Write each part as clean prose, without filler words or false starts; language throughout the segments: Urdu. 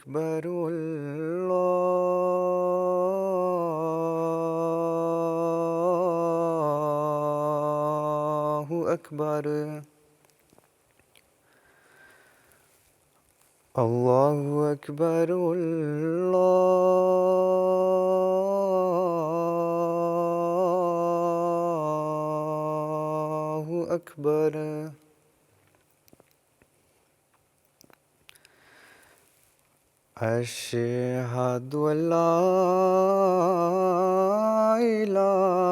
أكبر الله أكبر الله أكبر الله أكبر أشهد أن لا إله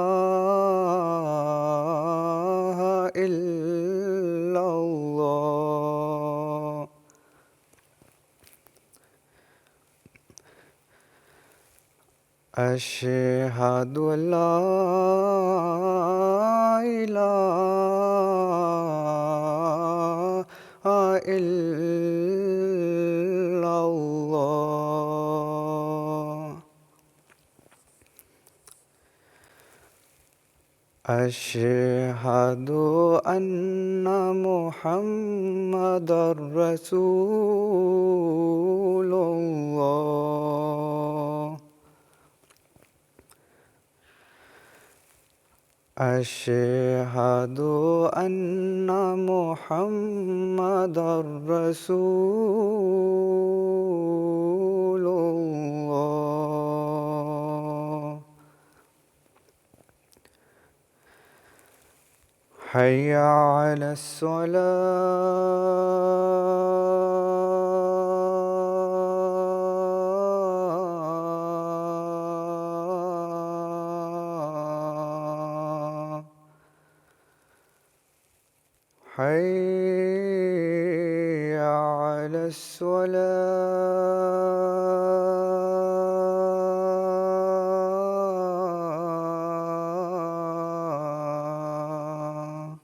إلا الله أشهد أن لا إله إلا الله أشهد أن محمدًا رسول الله أشهد أن محمدًا رسول الله حي على الصلاة حي على الصلاة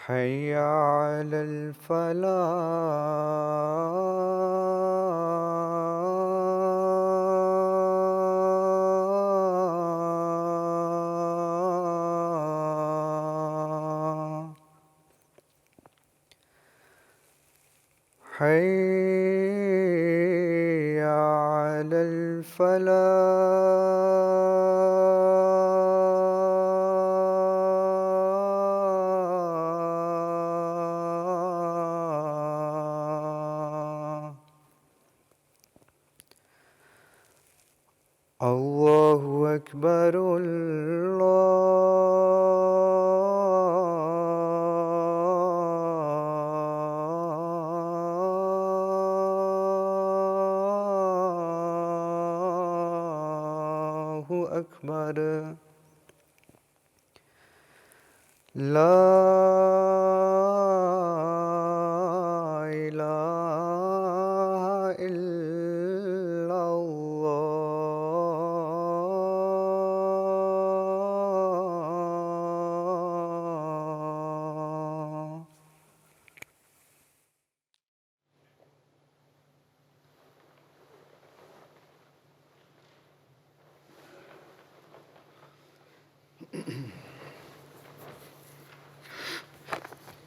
حي على الفلاح حي على الفلاح الله أكبر الله أكبر لا إله إلا الله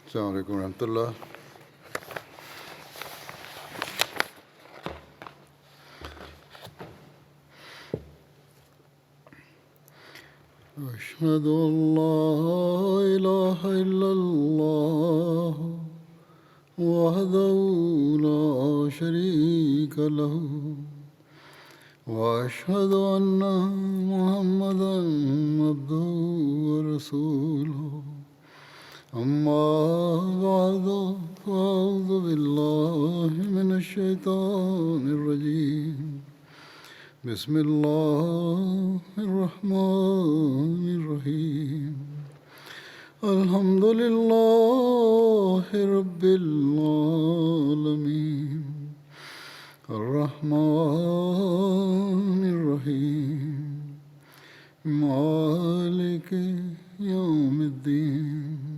السلام علیکم ورحمۃ اللہ. أشهد أن لا إله إلا الله وحده لا شريك له وأشهد أن محمدًا عبده ورسوله أما بعد فأعوذ بالله من الشيطان الرجيم بسم الله الرحمن الرحيم الحمد لله رب العالمين الرحمن الرحيم مالك يوم الدين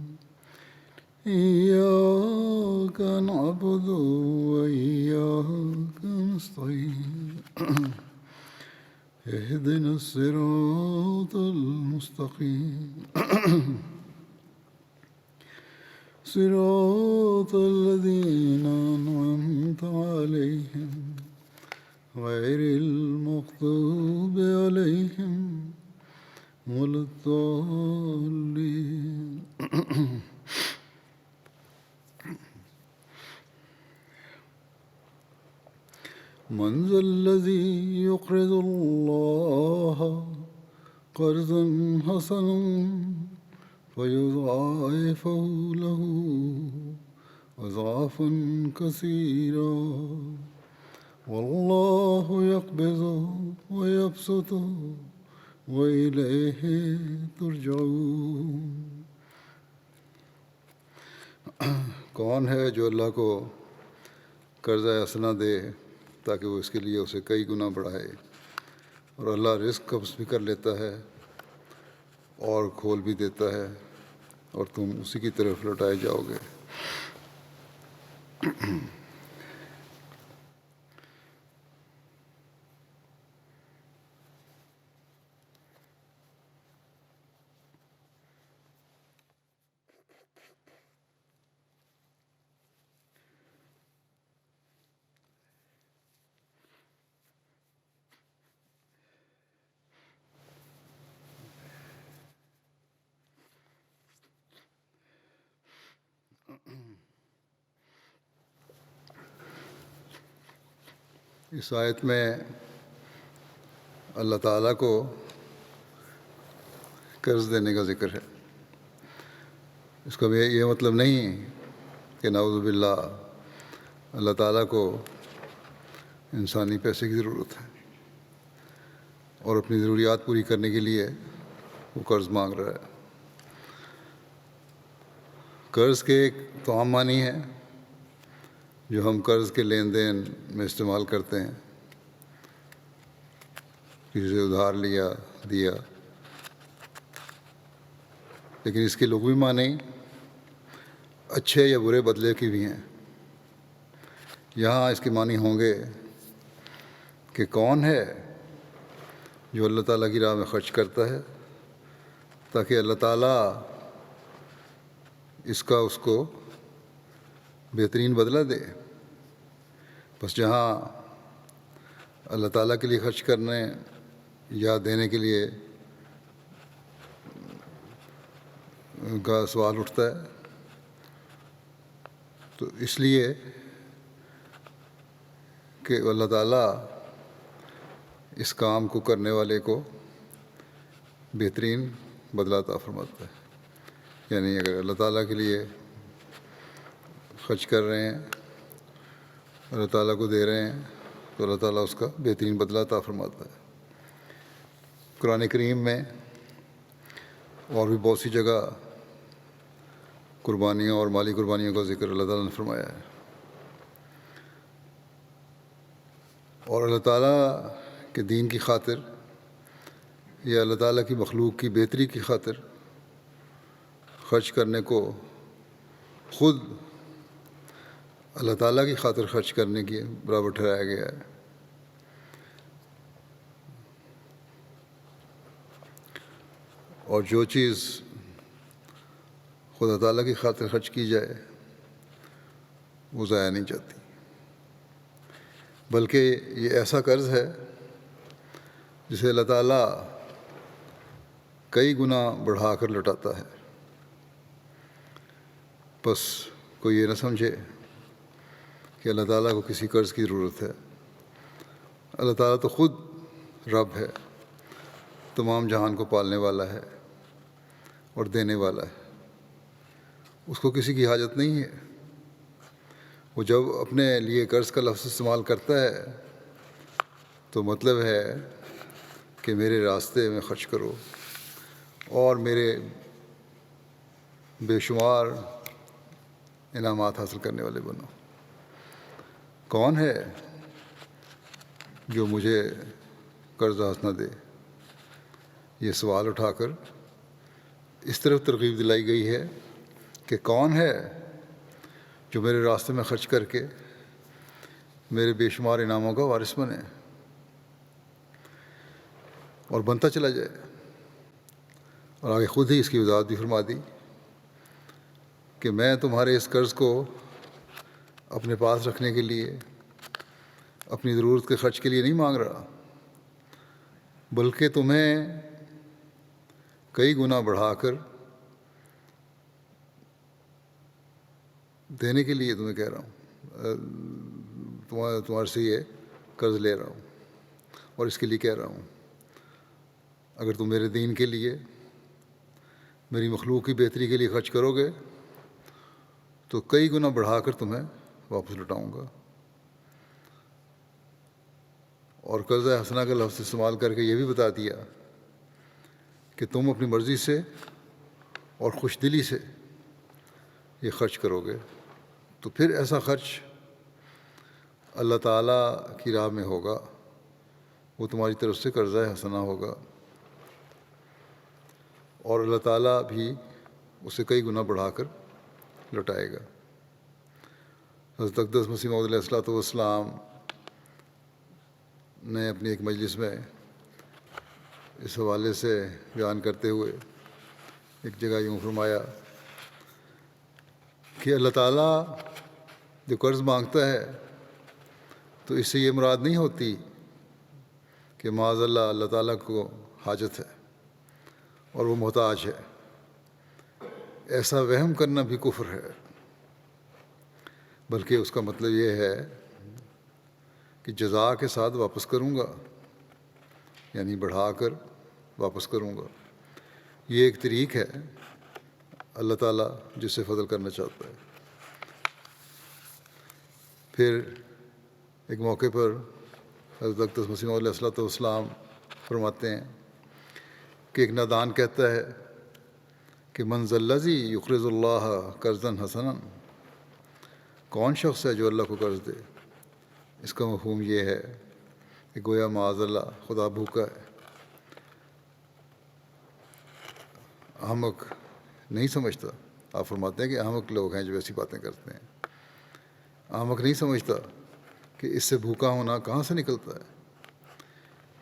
إياك نعبد وإياك نستعين اهدنا الصراط المستقيم صراط الذين عليهم غير المغضوب عليهم ولا الضالين. من ذا الذي يقرض الله قرضا حسنا فيضاعفه له أضعافا كثيرا والله يقبض ويبسط وإليه ترجعون. کون ہے جو اللہ کو قرضہ حسنہ دے تاکہ وہ اس کے لیے اسے کئی گنا بڑھائے، اور اللہ رزق قبض بھی کر لیتا ہے اور کھول بھی دیتا ہے، اور تم اسی کی طرف لوٹائے جاؤ گے. اس آیت میں اللہ تعالیٰ کو قرض دینے کا ذکر ہے. اس کا یہ مطلب نہیں کہ نعوذ باللہ اللہ تعالیٰ کو انسانی پیسے کی ضرورت ہے اور اپنی ضروریات پوری کرنے کے لیے وہ قرض مانگ رہا ہے. قرض کے ایک تو عام معنی ہے جو ہم قرض کے لین دین میں استعمال کرتے ہیں، کسی سے ادھار لیا دیا، لیکن اس کے لغوی معنی اچھے یا برے بدلے کی بھی ہیں. یہاں اس کے معنی ہوں گے کہ کون ہے جو اللہ تعالیٰ کی راہ میں خرچ کرتا ہے تاکہ اللہ تعالیٰ اس کو بہترین بدلہ دے. بس جہاں اللہ تعالیٰ کے لیے خرچ کرنے یا دینے کے لیے کا سوال اٹھتا ہے تو اس لیے کہ اللہ تعالیٰ اس کام کو کرنے والے کو بہترین بدلہ عطا فرماتا ہے. یعنی اگر اللہ تعالیٰ کے لیے خرچ کر رہے ہیں، اللہ تعالیٰ کو دے رہے ہیں، تو اللہ تعالیٰ اس کا بہترین بدلہ عطا فرماتا ہے. قرآن کریم میں اور بھی بہت سی جگہ قربانیوں اور مالی قربانیوں کا ذکر اللہ تعالیٰ نے فرمایا ہے. اور اللہ تعالیٰ کے دین کی خاطر یا اللہ تعالیٰ کی مخلوق کی بہتری کی خاطر خرچ کرنے کو خود اللہ تعالیٰ کی خاطر خرچ کرنے کے برابر ٹھہرایا گیا ہے. اور جو چیز خدا تعالیٰ کی خاطر خرچ کی جائے وہ ضائع نہیں جاتی، بلکہ یہ ایسا قرض ہے جسے اللہ تعالیٰ کئی گنا بڑھا کر لوٹاتا ہے. بس کوئی یہ نہ سمجھے کہ اللہ تعالیٰ کو کسی قرض کی ضرورت ہے. اللہ تعالیٰ تو خود رب ہے، تمام جہان کو پالنے والا ہے اور دینے والا ہے. اس کو کسی کی حاجت نہیں ہے. وہ جب اپنے لیے قرض کا لفظ استعمال کرتا ہے تو مطلب ہے کہ میرے راستے میں خرچ کرو اور میرے بے شمار انعامات حاصل کرنے والے بنو. کون ہے جو مجھے قرض حسنہ دے؟ یہ سوال اٹھا کر اس طرف ترغیب دلائی گئی ہے کہ کون ہے جو میرے راستے میں خرچ کر کے میرے بے شمار انعاموں کا وارث بنے اور بنتا چلا جائے. اور آگے خود ہی اس کی وضاحت بھی فرما دی کہ میں تمہارے اس قرض کو اپنے پاس رکھنے کے لیے اپنی ضرورت کے خرچ کے لیے نہیں مانگ رہا، بلکہ تمہیں کئی گنا بڑھا کر دینے کے لیے تمہیں کہہ رہا ہوں، تمہارے سے یہ قرض لے رہا ہوں اور اس کے لیے کہہ رہا ہوں اگر تم میرے دین کے لیے، میری مخلوق کی بہتری کے لیے خرچ کرو گے تو کئی گنا بڑھا کر تمہیں واپس لوٹاؤں گا۔ اور قرضہ حسنہ کا لفظ استعمال کر کے یہ بھی بتا دیا کہ تم اپنی مرضی سے اور خوش دلی سے یہ خرچ کرو گے تو پھر ایسا خرچ اللہ تعالیٰ کی راہ میں ہوگا، وہ تمہاری طرف سے قرضہ حسنہ ہوگا، اور اللہ تعالیٰ بھی اسے کئی گنا بڑھا کر لوٹائے گا۔ حضرت اقدس مسیح موعود علیہ الصلوۃ والسلام نے اپنی ایک مجلس میں اس حوالے سے بیان کرتے ہوئے ایک جگہ یوں فرمایا کہ اللہ تعالیٰ جو قرض مانگتا ہے تو اس سے یہ مراد نہیں ہوتی کہ معاذ اللہ اللہ تعالیٰ کو حاجت ہے اور وہ محتاج ہے، ایسا وہم کرنا بھی کفر ہے، بلکہ اس کا مطلب یہ ہے کہ جزا کے ساتھ واپس کروں گا، یعنی بڑھا کر واپس کروں گا۔ یہ ایک طریق ہے اللہ تعالیٰ جس سے فضل کرنا چاہتا ہے۔ پھر ایک موقع پر حضرت اقدس مسیح موعود علیہ الصلوۃ والسلام فرماتے ہیں کہ ایک نادان کہتا ہے کہ من ذا الذی یقرض اللہ قرضا حسنا، کون شخص ہے جو اللہ کو قرض دے؟ اس کا مفہوم یہ ہے کہ گویا معاذ اللہ خدا بھوکا ہے۔ احمق نہیں سمجھتا، آپ فرماتے ہیں کہ احمق لوگ ہیں جو ایسی باتیں کرتے ہیں۔ احمق نہیں سمجھتا کہ اس سے بھوکا ہونا کہاں سے نکلتا ہے،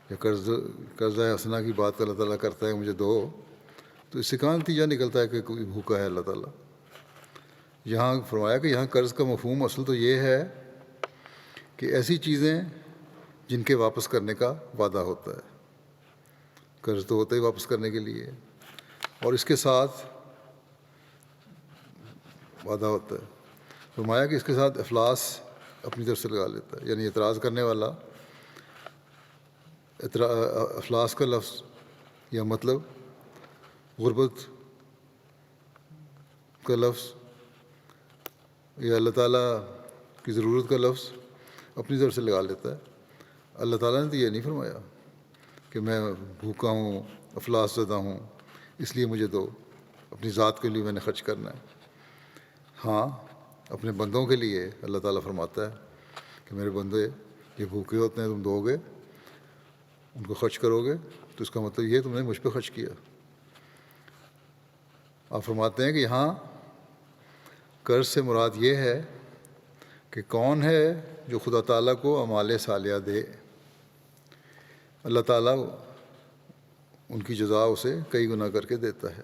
یا قرضہ حسنہ کی بات اللہ تعالیٰ کرتا ہے مجھے دو، تو اس سے کہاں نتیجہ نکلتا ہے کہ کوئی بھوکا ہے اللہ تعالیٰ۔ یہاں فرمایا کہ یہاں قرض کا مفہوم اصل تو یہ ہے کہ ایسی چیزیں جن کے واپس کرنے کا وعدہ ہوتا ہے۔ قرض تو ہوتا ہی واپس کرنے کے لیے، اور اس کے ساتھ وعدہ ہوتا ہے۔ فرمایا کہ اس کے ساتھ افلاس اپنی طرف سے لگا لیتا ہے، یعنی اعتراض کرنے والا افلاس کا لفظ یا مطلب غربت کا لفظ یا اللہ تعالیٰ کی ضرورت کا لفظ اپنی طرف سے لگا لیتا ہے۔ اللہ تعالیٰ نے تو یہ نہیں فرمایا کہ میں بھوکا ہوں، افلاس زدہ ہوں اس لیے مجھے دو، اپنی ذات کے لیے میں نے خرچ کرنا ہے۔ ہاں، اپنے بندوں کے لیے اللہ تعالیٰ فرماتا ہے کہ میرے بندے یہ بھوکے ہوتے ہیں، تم دو گے، ان کو خرچ کرو گے تو اس کا مطلب یہ تم نے مجھ پہ خرچ کیا۔ آپ فرماتے ہیں کہ یہاں قرض سے مراد یہ ہے کہ کون ہے جو خدا تعالیٰ کو اعمال صالحہ دے، اللہ تعالیٰ ان کی جزا اسے کئی گنا کر کے دیتا ہے۔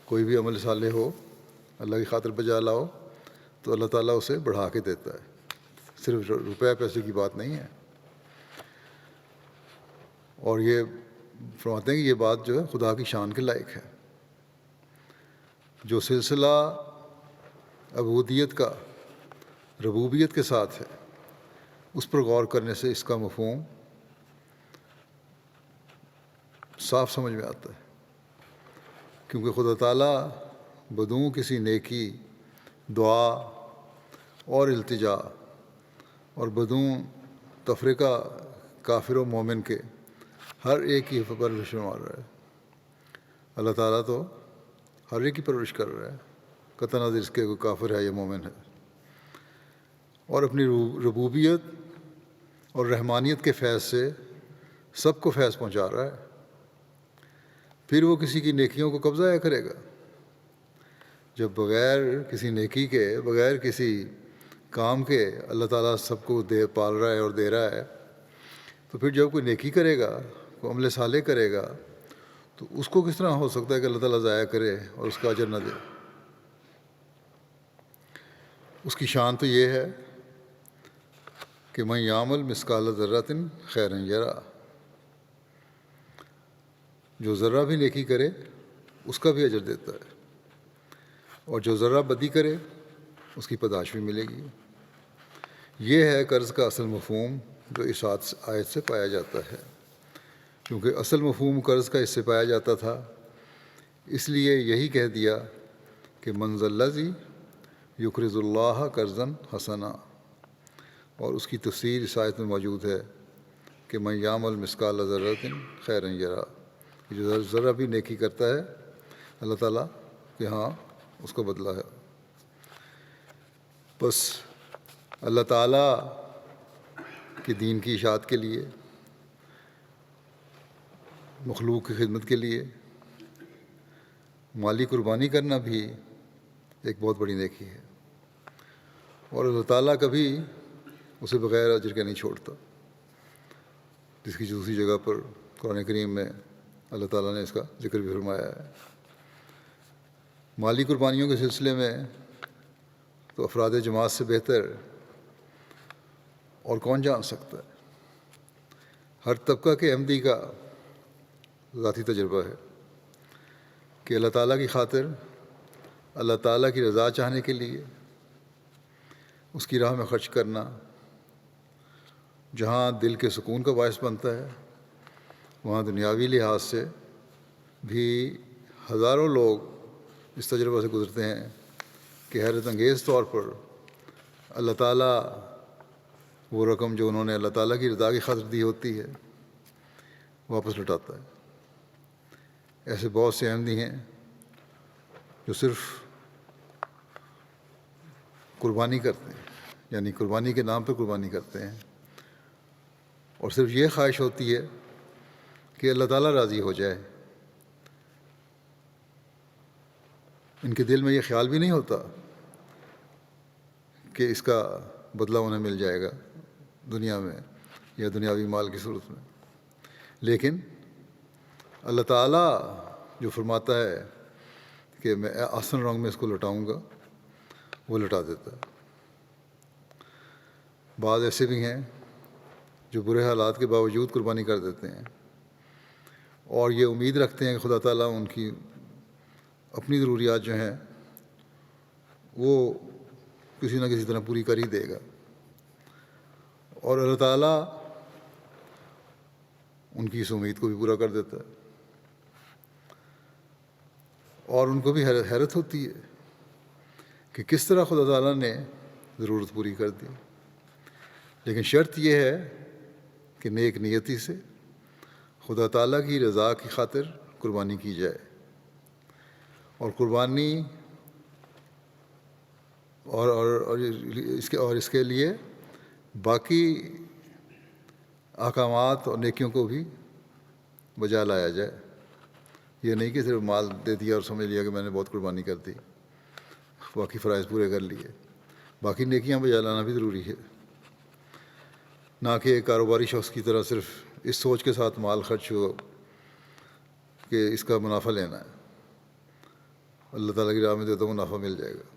کوئی بھی عمل صالح ہو، اللہ کی خاطر بجا لاؤ تو اللہ تعالیٰ اسے بڑھا کے دیتا ہے، صرف روپے پیسے کی بات نہیں ہے۔ اور یہ فرماتے ہیں کہ یہ بات جو ہے خدا کی شان کے لائق ہے۔ جو سلسلہ عبودیت کا ربوبیت کے ساتھ ہے، اس پر غور کرنے سے اس کا مفہوم صاف سمجھ میں آتا ہے، کیونکہ خدا تعالیٰ بدون کسی نیکی، دعا اور التجا اور بدون تفرقہ کافر و مومن کے ہر ایک کی پرورش مار رہا ہے۔ اللہ تعالیٰ تو ہر ایک کی پرورش کر رہا ہے، قطع نظر اس کے کوئی کافر ہے یا مومن ہے، اور اپنی ربوبیت اور رحمانیت کے فیض سے سب کو فیض پہنچا رہا ہے۔ پھر وہ کسی کی نیکیوں کو کب ضائع کرے گا؟ جب بغیر کسی نیکی کے، بغیر کسی کام کے اللہ تعالیٰ سب کو پال رہا ہے اور دے رہا ہے، تو پھر جب کوئی نیکی کرے گا، کوئی عمل صالح کرے گا، تو اس کو کس طرح ہو سکتا ہے کہ اللہ تعالیٰ ضائع کرے اور اس کا اجر نہ دے؟ اس کی شان تو یہ ہے کہ من یعمل مثقال ذرۃ خیرا یرا، جو ذرہ بھی نیکی کرے اس کا بھی اجر دیتا ہے، اور جو ذرہ بدی کرے اس کی پاداش بھی ملے گی۔ یہ ہے قرض کا اصل مفہوم جو اس آیت سے پایا جاتا ہے، کیونکہ اصل مفہوم قرض کا اس سے پایا جاتا تھا، اس لیے یہی کہہ دیا کہ من ذا الذی یقرض اللہ قرضا حسنا، اور اس کی تفسیر اس آیت میں موجود ہے کہ من یعمل مثقال ذرۃ خیرا یرا، جو ذرہ بھی نیکی کرتا ہے اللہ تعالیٰ کہ ہاں اس کا بدلہ ہے۔ بس اللہ تعالیٰ کے دین کی اشاعت کے لیے، مخلوق کی خدمت کے لیے مالی قربانی کرنا بھی ایک بہت بڑی نیکی ہے، اور اللہ تعالیٰ کبھی اسے بغیر اجر کے نہیں چھوڑتا، جس کی دوسری جگہ پر قرآن کریم میں اللہ تعالیٰ نے اس کا ذکر بھی فرمایا ہے۔ مالی قربانیوں کے سلسلے میں تو افراد جماعت سے بہتر اور کون جان سکتا ہے؟ ہر طبقہ کے احمدی کا ذاتی تجربہ ہے کہ اللہ تعالیٰ کی خاطر، اللہ تعالیٰ کی رضا چاہنے کے لیے اس کی راہ میں خرچ کرنا جہاں دل کے سکون کا باعث بنتا ہے، وہاں دنیاوی لحاظ سے بھی ہزاروں لوگ اس تجربہ سے گزرتے ہیں کہ حیرت انگیز طور پر اللہ تعالیٰ وہ رقم جو انہوں نے اللہ تعالیٰ کی رضا کی خاطر دی ہوتی ہے واپس لوٹاتا ہے۔ ایسے بہت سے احمدی ہیں جو صرف قربانی کرتے ہیں، یعنی قربانی کے نام پہ قربانی کرتے ہیں، اور صرف یہ خواہش ہوتی ہے کہ اللہ تعالیٰ راضی ہو جائے۔ ان کے دل میں یہ خیال بھی نہیں ہوتا کہ اس کا بدلہ انہیں مل جائے گا دنیا میں یا دنیاوی مال کی صورت میں، لیکن اللہ تعالیٰ جو فرماتا ہے کہ میں آسن رنگ میں اس کو لوٹاؤں گا، وہ لوٹا دیتا ہے۔ بعض ایسے بھی ہیں جو برے حالات کے باوجود قربانی کر دیتے ہیں اور یہ امید رکھتے ہیں کہ خدا تعالیٰ ان کی اپنی ضروریات جو ہیں وہ کسی نہ کسی طرح پوری کر ہی دے گا، اور اللہ تعالیٰ ان کی اس امید کو بھی پورا کر دیتا ہے، اور ان کو بھی حیرت ہوتی ہے کہ کس طرح خدا تعالیٰ نے ضرورت پوری کر دی۔ لیکن شرط یہ ہے کہ نیک نیتی سے خدا تعالیٰ کی رضا کی خاطر قربانی کی جائے، اور قربانی اور اس کے لیے باقی احکامات اور نیکیوں کو بھی بجا لایا جائے۔ یہ نہیں کہ صرف مال دے دیا اور سمجھ لیا کہ میں نے بہت قربانی کر دی، باقی فرائض پورے کر لیے، باقی نیکیاں بجا لانا بھی ضروری ہے، نہ کہ ایک کاروباری شخص کی طرح صرف اس سوچ کے ساتھ مال خرچ ہو کہ اس کا منافع لینا ہے، اللہ تعالیٰ کی راہ میں دے تو منافع مل جائے گا۔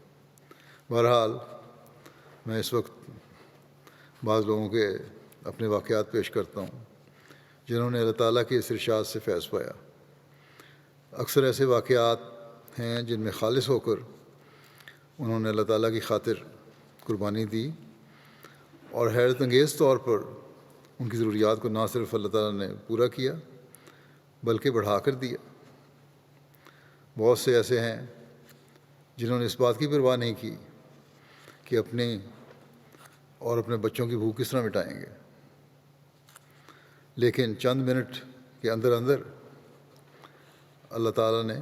بہرحال میں اس وقت بعض لوگوں کے اپنے واقعات پیش کرتا ہوں جنہوں نے اللہ تعالیٰ کے اس ارشاد سے فیض پایا۔ اکثر ایسے واقعات ہیں جن میں خالص ہو کر انہوں نے اللہ تعالیٰ کی خاطر قربانی دی، اور حیرت انگیز طور پر ان کی ضروریات کو نہ صرف اللہ تعالیٰ نے پورا کیا بلکہ بڑھا کر دیا۔ بہت سے ایسے ہیں جنہوں نے اس بات کی پرواہ نہیں کی کہ اپنے اور اپنے بچوں کی بھوک کس طرح مٹائیں گے، لیکن چند منٹ کے اندر اندر اللہ تعالیٰ نے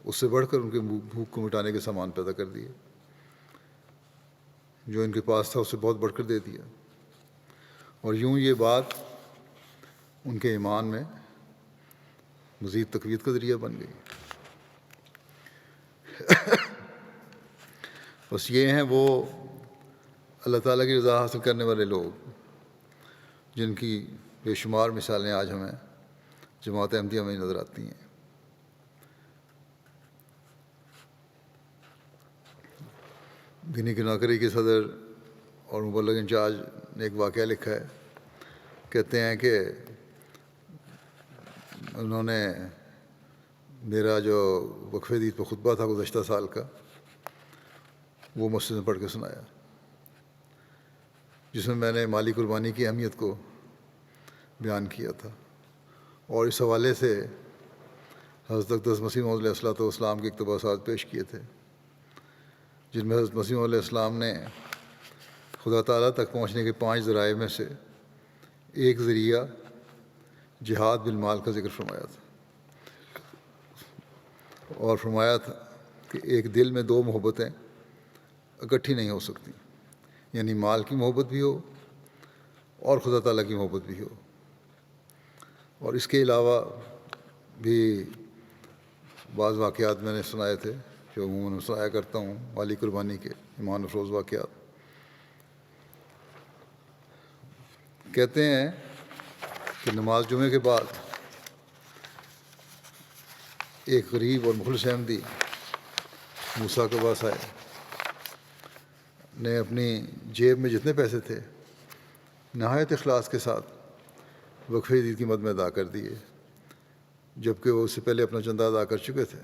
اس سے بڑھ کر ان کے بھوک کو مٹانے کے سامان پیدا کر دیے، جو ان کے پاس تھا اس سے بہت بڑھ کر دے دیا، اور یوں یہ بات ان کے ایمان میں مزید تقویت کا ذریعہ بن گئی۔ بس یہ ہیں وہ اللہ تعالیٰ کی رضا حاصل کرنے والے لوگ جن کی بے شمار مثالیں آج ہمیں جماعت احمدیہ میں نظر آتی ہیں۔ دینی کناکری کے صدر اور مبلغ انچارج نے ایک واقعہ لکھا ہے. کہتے ہیں کہ انہوں نے میرا جو وقف عید پہ خطبہ تھا گزشتہ سال کا وہ مسجد میں پڑھ کے سنایا، جس میں نے مالی قربانی کی اہمیت کو بیان کیا تھا، اور اس حوالے سے حضرت اقدس مسیح موعود علیہ الصلوۃ والسلام کے اقتباسات پیش کیے تھے، جن میں حضرت مسیح موعود علیہ السلام نے خدا تعالیٰ تک پہنچنے کے 5 ذرائع میں سے ایک ذریعہ جہاد بالمال کا ذکر فرمایا تھا، اور فرمایا تھا کہ ایک دل میں 2 محبتیں اکٹھی نہیں ہو سکتی، یعنی مال کی محبت بھی ہو اور خدا تعالیٰ کی محبت بھی ہو. اور اس کے علاوہ بھی بعض واقعات میں نے سنائے تھے جو عموماً سنایا کرتا ہوں، مالی قربانی کے ایمان افروز واقعات. کہتے ہیں کہ نماز جمعے کے بعد ایک غریب اور مخلص احمدی موسیٰ کے پاس آئے، نے اپنی جیب میں جتنے پیسے تھے نہایت اخلاص کے ساتھ وقف عید کی مد میں ادا کر دیے، جبکہ وہ اس سے پہلے اپنا چندہ ادا کر چکے تھے.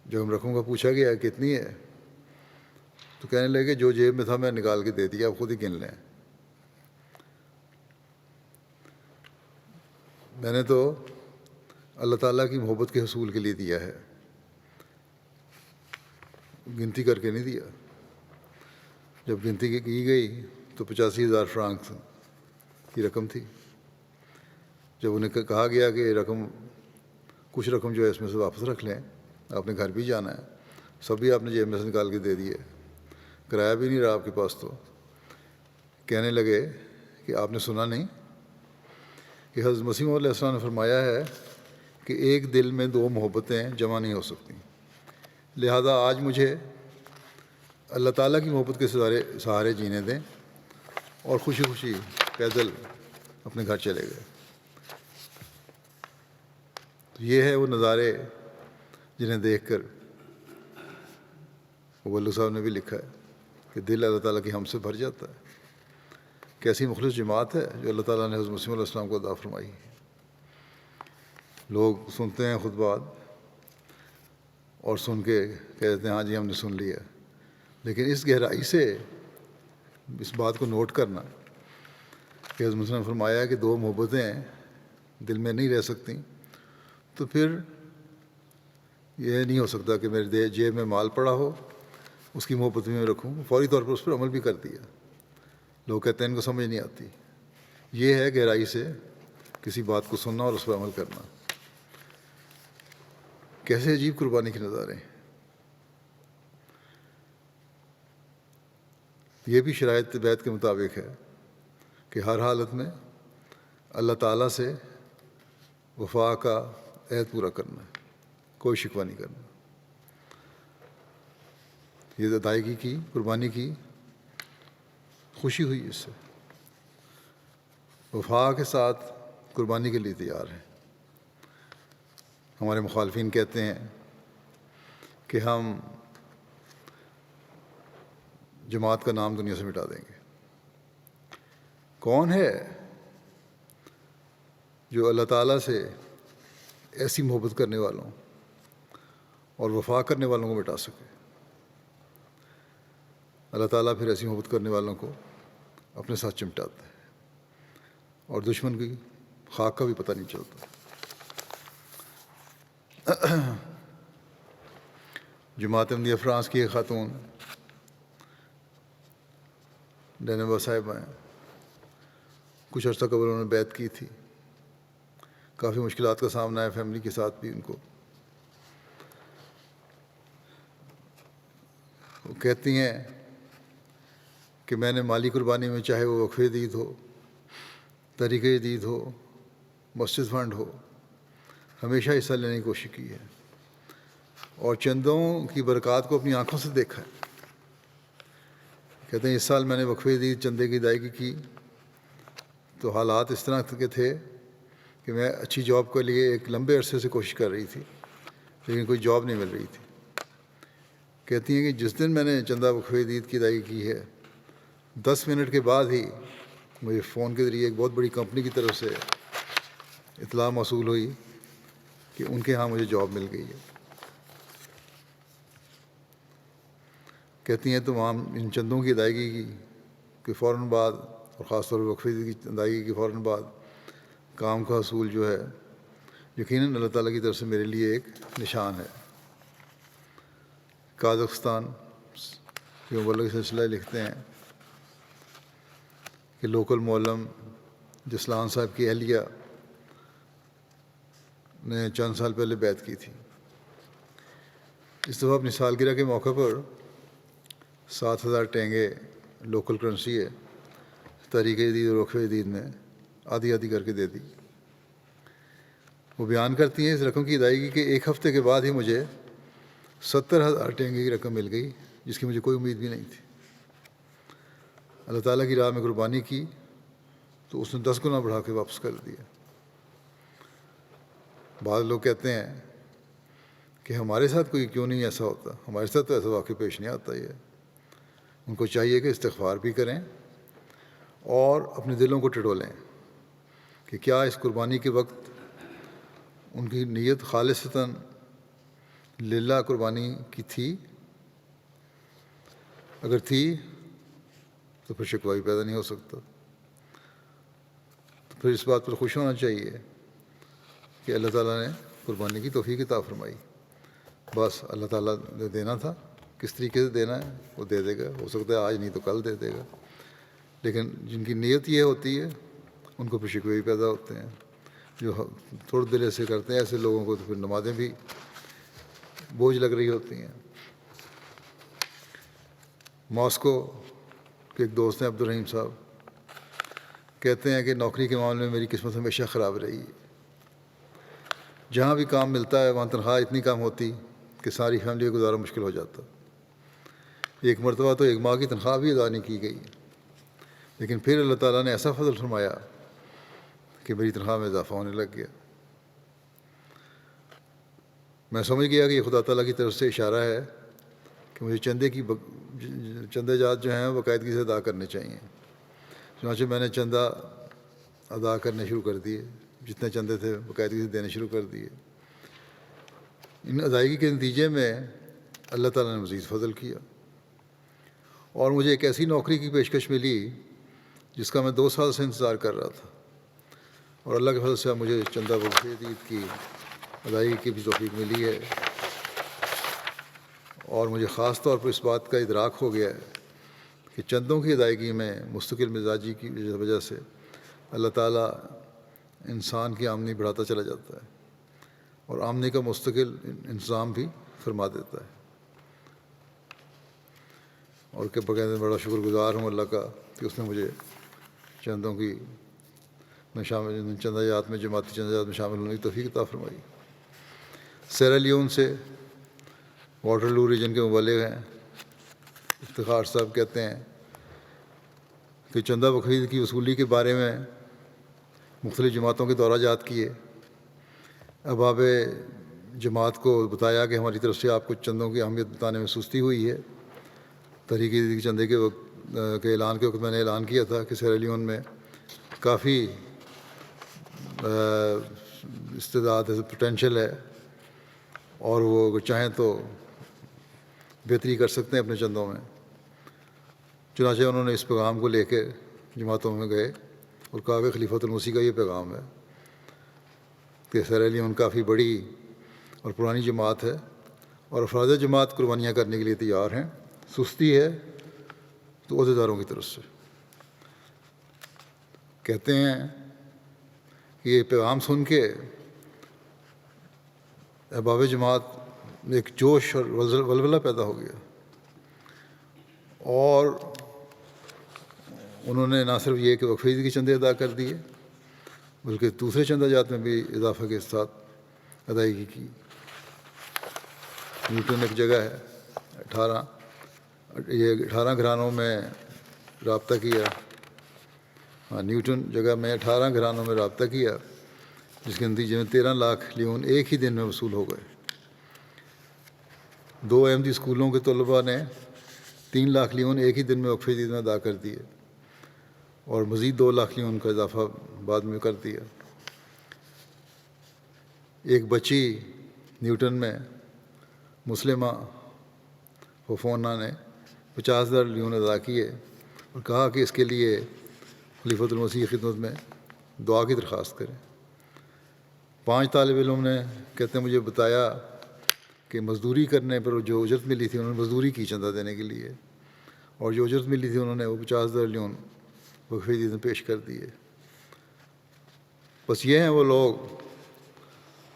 جب ہم رقم کا پوچھا گیا کتنی ہے تو کہنے لگے جو جیب میں تھا میں نکال کے دے دیا، آپ خود ہی گن لیں. میں نے تو اللہ تعالیٰ کی محبت کے حصول کے لیے دیا ہے، گنتی کر کے نہیں دیا. جب گنتی کی گئی تو 85,000 فرانک کی رقم تھی. جب انہیں کہا گیا کہ کچھ رقم جو ہے اس میں سے واپس رکھ لیں، آپ نے گھر بھی جانا ہے، سب بھی آپ نے جیب میں سے نکال کے دے دیے، کرایہ بھی نہیں رہا آپ کے پاس، تو کہنے لگے کہ آپ نے سنا نہیں کہ حضرت مسیح موعود علیہ السلام نے فرمایا ہے کہ ایک دل میں 2 محبتیں جمع نہیں ہو سکتی، لہذا آج مجھے اللہ تعالیٰ کی محبت کے سہارے جینے دیں. اور خوشی خوشی پیدل اپنے گھر چلے گئے. تو یہ ہے وہ نظارے جنہیں دیکھ کر ولو صاحب نے بھی لکھا ہے کہ دل اللہ تعالیٰ کی ہم سے بھر جاتا ہے. کیسی مخلص جماعت ہے جو اللہ تعالیٰ نے حضرت مسیح علیہ السلام کو عطا فرمائی. لوگ سنتے ہیں خطبات اور سن کے کہتے ہیں ہاں جی ہم نے سن لیا، لیکن اس گہرائی سے اس بات کو نوٹ کرنا کہ حضرت مسیح نے فرمایا کہ 2 محبتیں دل میں نہیں رہ سکتی، تو پھر یہ نہیں ہو سکتا کہ میرے جیب میں مال پڑا ہو اس کی محبت بھی میں رکھوں، فوری طور پر اس پر عمل بھی کر دیا. لوگ کہتے ہیں ان کو سمجھ نہیں آتی. یہ ہے گہرائی سے کسی بات کو سننا اور اس پر عمل کرنا. کیسے عجیب قربانی کے نظارے ہیں. یہ بھی شرائط بیت کے مطابق ہے کہ ہر حالت میں اللہ تعالیٰ سے وفا کا عہد پورا کرنا ہے، کوئی شکوہ نہیں کرنا. یہ ادائیگی کی، قربانی کی، خوشی ہوئی اس سے، وفا کے ساتھ قربانی کے لیے تیار ہیں. ہمارے مخالفین کہتے ہیں کہ ہم جماعت کا نام دنیا سے مٹا دیں گے. کون ہے جو اللہ تعالیٰ سے ایسی محبت کرنے والوں اور وفا کرنے والوں کو مٹا سکے؟ اللہ تعالیٰ پھر ایسی محبت کرنے والوں کو اپنے ساتھ چمٹاتا ہے اور دشمن کی خاک کا بھی پتہ نہیں چلتا. جماعت احمدیہ فرانس کی ایک خاتون ڈینبا صاحبہ ہیں، کچھ عرصہ قبل انہوں نے بیعت کی تھی. کافی مشکلات کا سامنا ہے فیملی کے ساتھ بھی ان کو. وہ کہتی ہیں کہ میں نے مالی قربانی میں، چاہے وہ وقف عید ہو، تحریک جدید ہو، مسجد فنڈ ہو، ہمیشہ حصہ لینے کی کوشش کی ہے اور چندوں کی برکات کو اپنی آنکھوں سے دیکھا ہے. کہتے ہیں اس سال میں نے وقف عید چندے کی ادائیگی کی تو حالات اس طرح کے تھے کہ میں اچھی جاب کے لیے ایک لمبے عرصے سے کوشش کر رہی تھی، لیکن کوئی جاب نہیں مل رہی تھی. کہتی ہیں کہ جس دن میں نے چندہ وقف عید کی ادائیگی کی ہے 10 منٹ کے بعد ہی مجھے فون کے ذریعے ایک بہت بڑی کمپنی کی طرف سے اطلاع موصول ہوئی کہ ان کے ہاں مجھے جاب مل گئی ہے۔ کہتی ہیں تمام ان چندوں کی ادائیگی کے فوراً بعد، اور خاص طور پر وقفے کی ادائیگی کے فوراً بعد کام کا حصول جو ہے یقیناً اللہ تعالیٰ کی طرف سے میرے لیے ایک نشان ہے۔ قازقستان کے مبلغ سلسلہ لکھتے ہیں کہ لوکل معلم جسلان صاحب کی اہلیہ نے چند سال پہلے بیعت کی تھی۔ اس دفعہ اپنی سالگرہ کے موقع پر 7,000 ٹینگے لوکل کرنسی ہے تحریک جدید اور وقف جدید میں آدھی آدھی کر کے دے دی۔ وہ بیان کرتی ہیں اس رقم کی ادائیگی کے ایک ہفتے کے بعد ہی مجھے 70,000 ٹینگے کی رقم مل گئی، جس کی مجھے کوئی امید بھی نہیں تھی۔ اللہ تعالیٰ کی راہ میں قربانی کی تو اس نے 10 گنا بڑھا کے واپس کر دیا۔ بعض لوگ کہتے ہیں کہ ہمارے ساتھ کوئی کیوں نہیں ایسا ہوتا، ہمارے ساتھ تو ایسا واقع پیش نہیں آتا۔ یہ ان کو چاہیے کہ استغفار بھی کریں اور اپنے دلوں کو ٹٹولیں کہ کیا اس قربانی کے وقت ان کی نیت خالصتاً للہ قربانی کی تھی؟ اگر تھی تو پھر شکوہ پیدا نہیں ہو سکتا، تو پھر اس بات پر خوش ہونا چاہیے کہ اللہ تعالیٰ نے قربانی کی توفیق عطا فرمائی۔ بس اللہ تعالیٰ نے دینا تھا، کس طریقے سے دینا ہے وہ دے دے گا، ہو سکتا ہے آج نہیں تو کل دے دے گا، لیکن جن کی نیت یہ ہوتی ہے ان کو پھر شکوے بھی پیدا ہوتے ہیں۔ جو تھوڑے دل سے کرتے ہیں ایسے لوگوں کو تو پھر نمازیں بھی بوجھ لگ رہی ہوتی ہیں۔ ماسکو کے ایک دوست ہیں عبدالرحیم صاحب، کہتے ہیں کہ نوکری کے معاملے میں میری قسمت ہمیشہ خراب رہی ہے۔ جہاں بھی کام ملتا ہے وہاں تنخواہ اتنی کم ہوتی کہ ساری فیملی کو گزارا مشکل ہو جاتا۔ ایک مرتبہ تو 1 ماہ کی تنخواہ بھی ادا نہیں کی گئی، لیکن پھر اللہ تعالیٰ نے ایسا فضل فرمایا کہ میری تنخواہ میں اضافہ ہونے لگ گیا۔ میں سمجھ گیا کہ یہ خدا تعالیٰ کی طرف سے اشارہ ہے کہ مجھے چندے جات جو ہیں باقاعدگی سے ادا کرنے چاہیے۔ چنانچہ میں نے چندہ ادا کرنے شروع کر دیے، جتنے چندے تھے باقاعدگی سے دینے شروع کر دیے۔ ان ادائیگی کے نتیجے میں اللہ تعالیٰ نے مزید فضل کیا اور مجھے ایک ایسی نوکری کی پیشکش ملی جس کا میں 2 سال سے انتظار کر رہا تھا، اور اللہ کے فضل سے مجھے چندہ وقف جدید کی ادائیگی کی بھی توفیق ملی ہے۔ اور مجھے خاص طور پر اس بات کا ادراک ہو گیا ہے کہ چندوں کی ادائیگی میں مستقل مزاجی کی وجہ سے اللہ تعالیٰ انسان کی آمدنی بڑھاتا چلا جاتا ہے اور آمدنی کا مستقل انتظام بھی فرما دیتا ہے۔ اور کہ بغیر بڑا شکر گزار ہوں اللہ کا کہ اس نے مجھے چندوں کی چندہ جات میں جماعتی چندہ جات میں شامل ہونے کی توفیق عطا فرمائی۔ سیرا لیون سے واٹرلو ریجن کے مبلغ ہیں افتخار صاحب، کہتے ہیں کہ چندہ وقف کی وصولی کے بارے میں مختلف جماعتوں کے دورہ جات کیے۔ احباب جماعت کو بتایا کہ ہماری طرف سے آپ کو چندوں کی اہمیت بتانے میں سستی ہوئی ہے۔ تحریک جدید چندے کے اعلان کے وقت میں نے اعلان کیا تھا کہ سیرا لیون میں کافی استعداد ہے، پوٹینشل ہے، اور وہ اگر چاہیں تو بہتری کر سکتے ہیں اپنے چندوں میں۔ چنانچہ انہوں نے اس پیغام کو لے کے جماعتوں میں گئے اور کہا کہ خلیفۃ المسیح کا یہ پیغام ہے کہ سیرا لیون کافی بڑی اور پرانی جماعت ہے اور افراد جماعت قربانیاں کرنے کے لیے تیار ہیں، سستی ہے تو عہدیداروں کی طرف سے۔ کہتے ہیں کہ یہ پیغام سن کے احباب جماعت میں ایک جوش اور ولولہ پیدا ہو گیا، اور انہوں نے نہ صرف یہ کہ وقف کی چندے ادا کر دیے بلکہ دوسرے چندہ جات میں بھی اضافہ کے ساتھ ادائیگی کی۔ نیوٹن ایک جگہ ہے، 18 گھرانوں میں رابطہ کیا۔ نیوٹن جگہ میں 18 گھرانوں میں رابطہ کیا، جس کے نتیجے میں 13 لاکھ لیون ایک ہی دن میں وصول ہو گئے۔ 2 احمدی اسکولوں کے طلباء نے 3 لاکھ لیون ایک ہی دن میں وقف جدید میں ادا کر دیے اور مزید 2 لاکھ لیون کا اضافہ بعد میں کر دیا۔ ایک بچی نیوٹن میں مسلمہ فوفونا نے 50,000 لیون ادا کیے اور کہا کہ اس کے لیے خلیفۃ المسیح کی خدمت میں دعا کی درخواست کریں۔ 5 طالب علم نے کہتے ہیں مجھے بتایا کہ مزدوری کرنے پر جو اجرت ملی تھی انہوں نے مزدوری کی چندہ دینے کے لیے، اور جو اجرت ملی تھی انہوں نے وہ 50,000 لیون وقف جدید میں پیش کر دیے۔ بس یہ ہیں وہ لوگ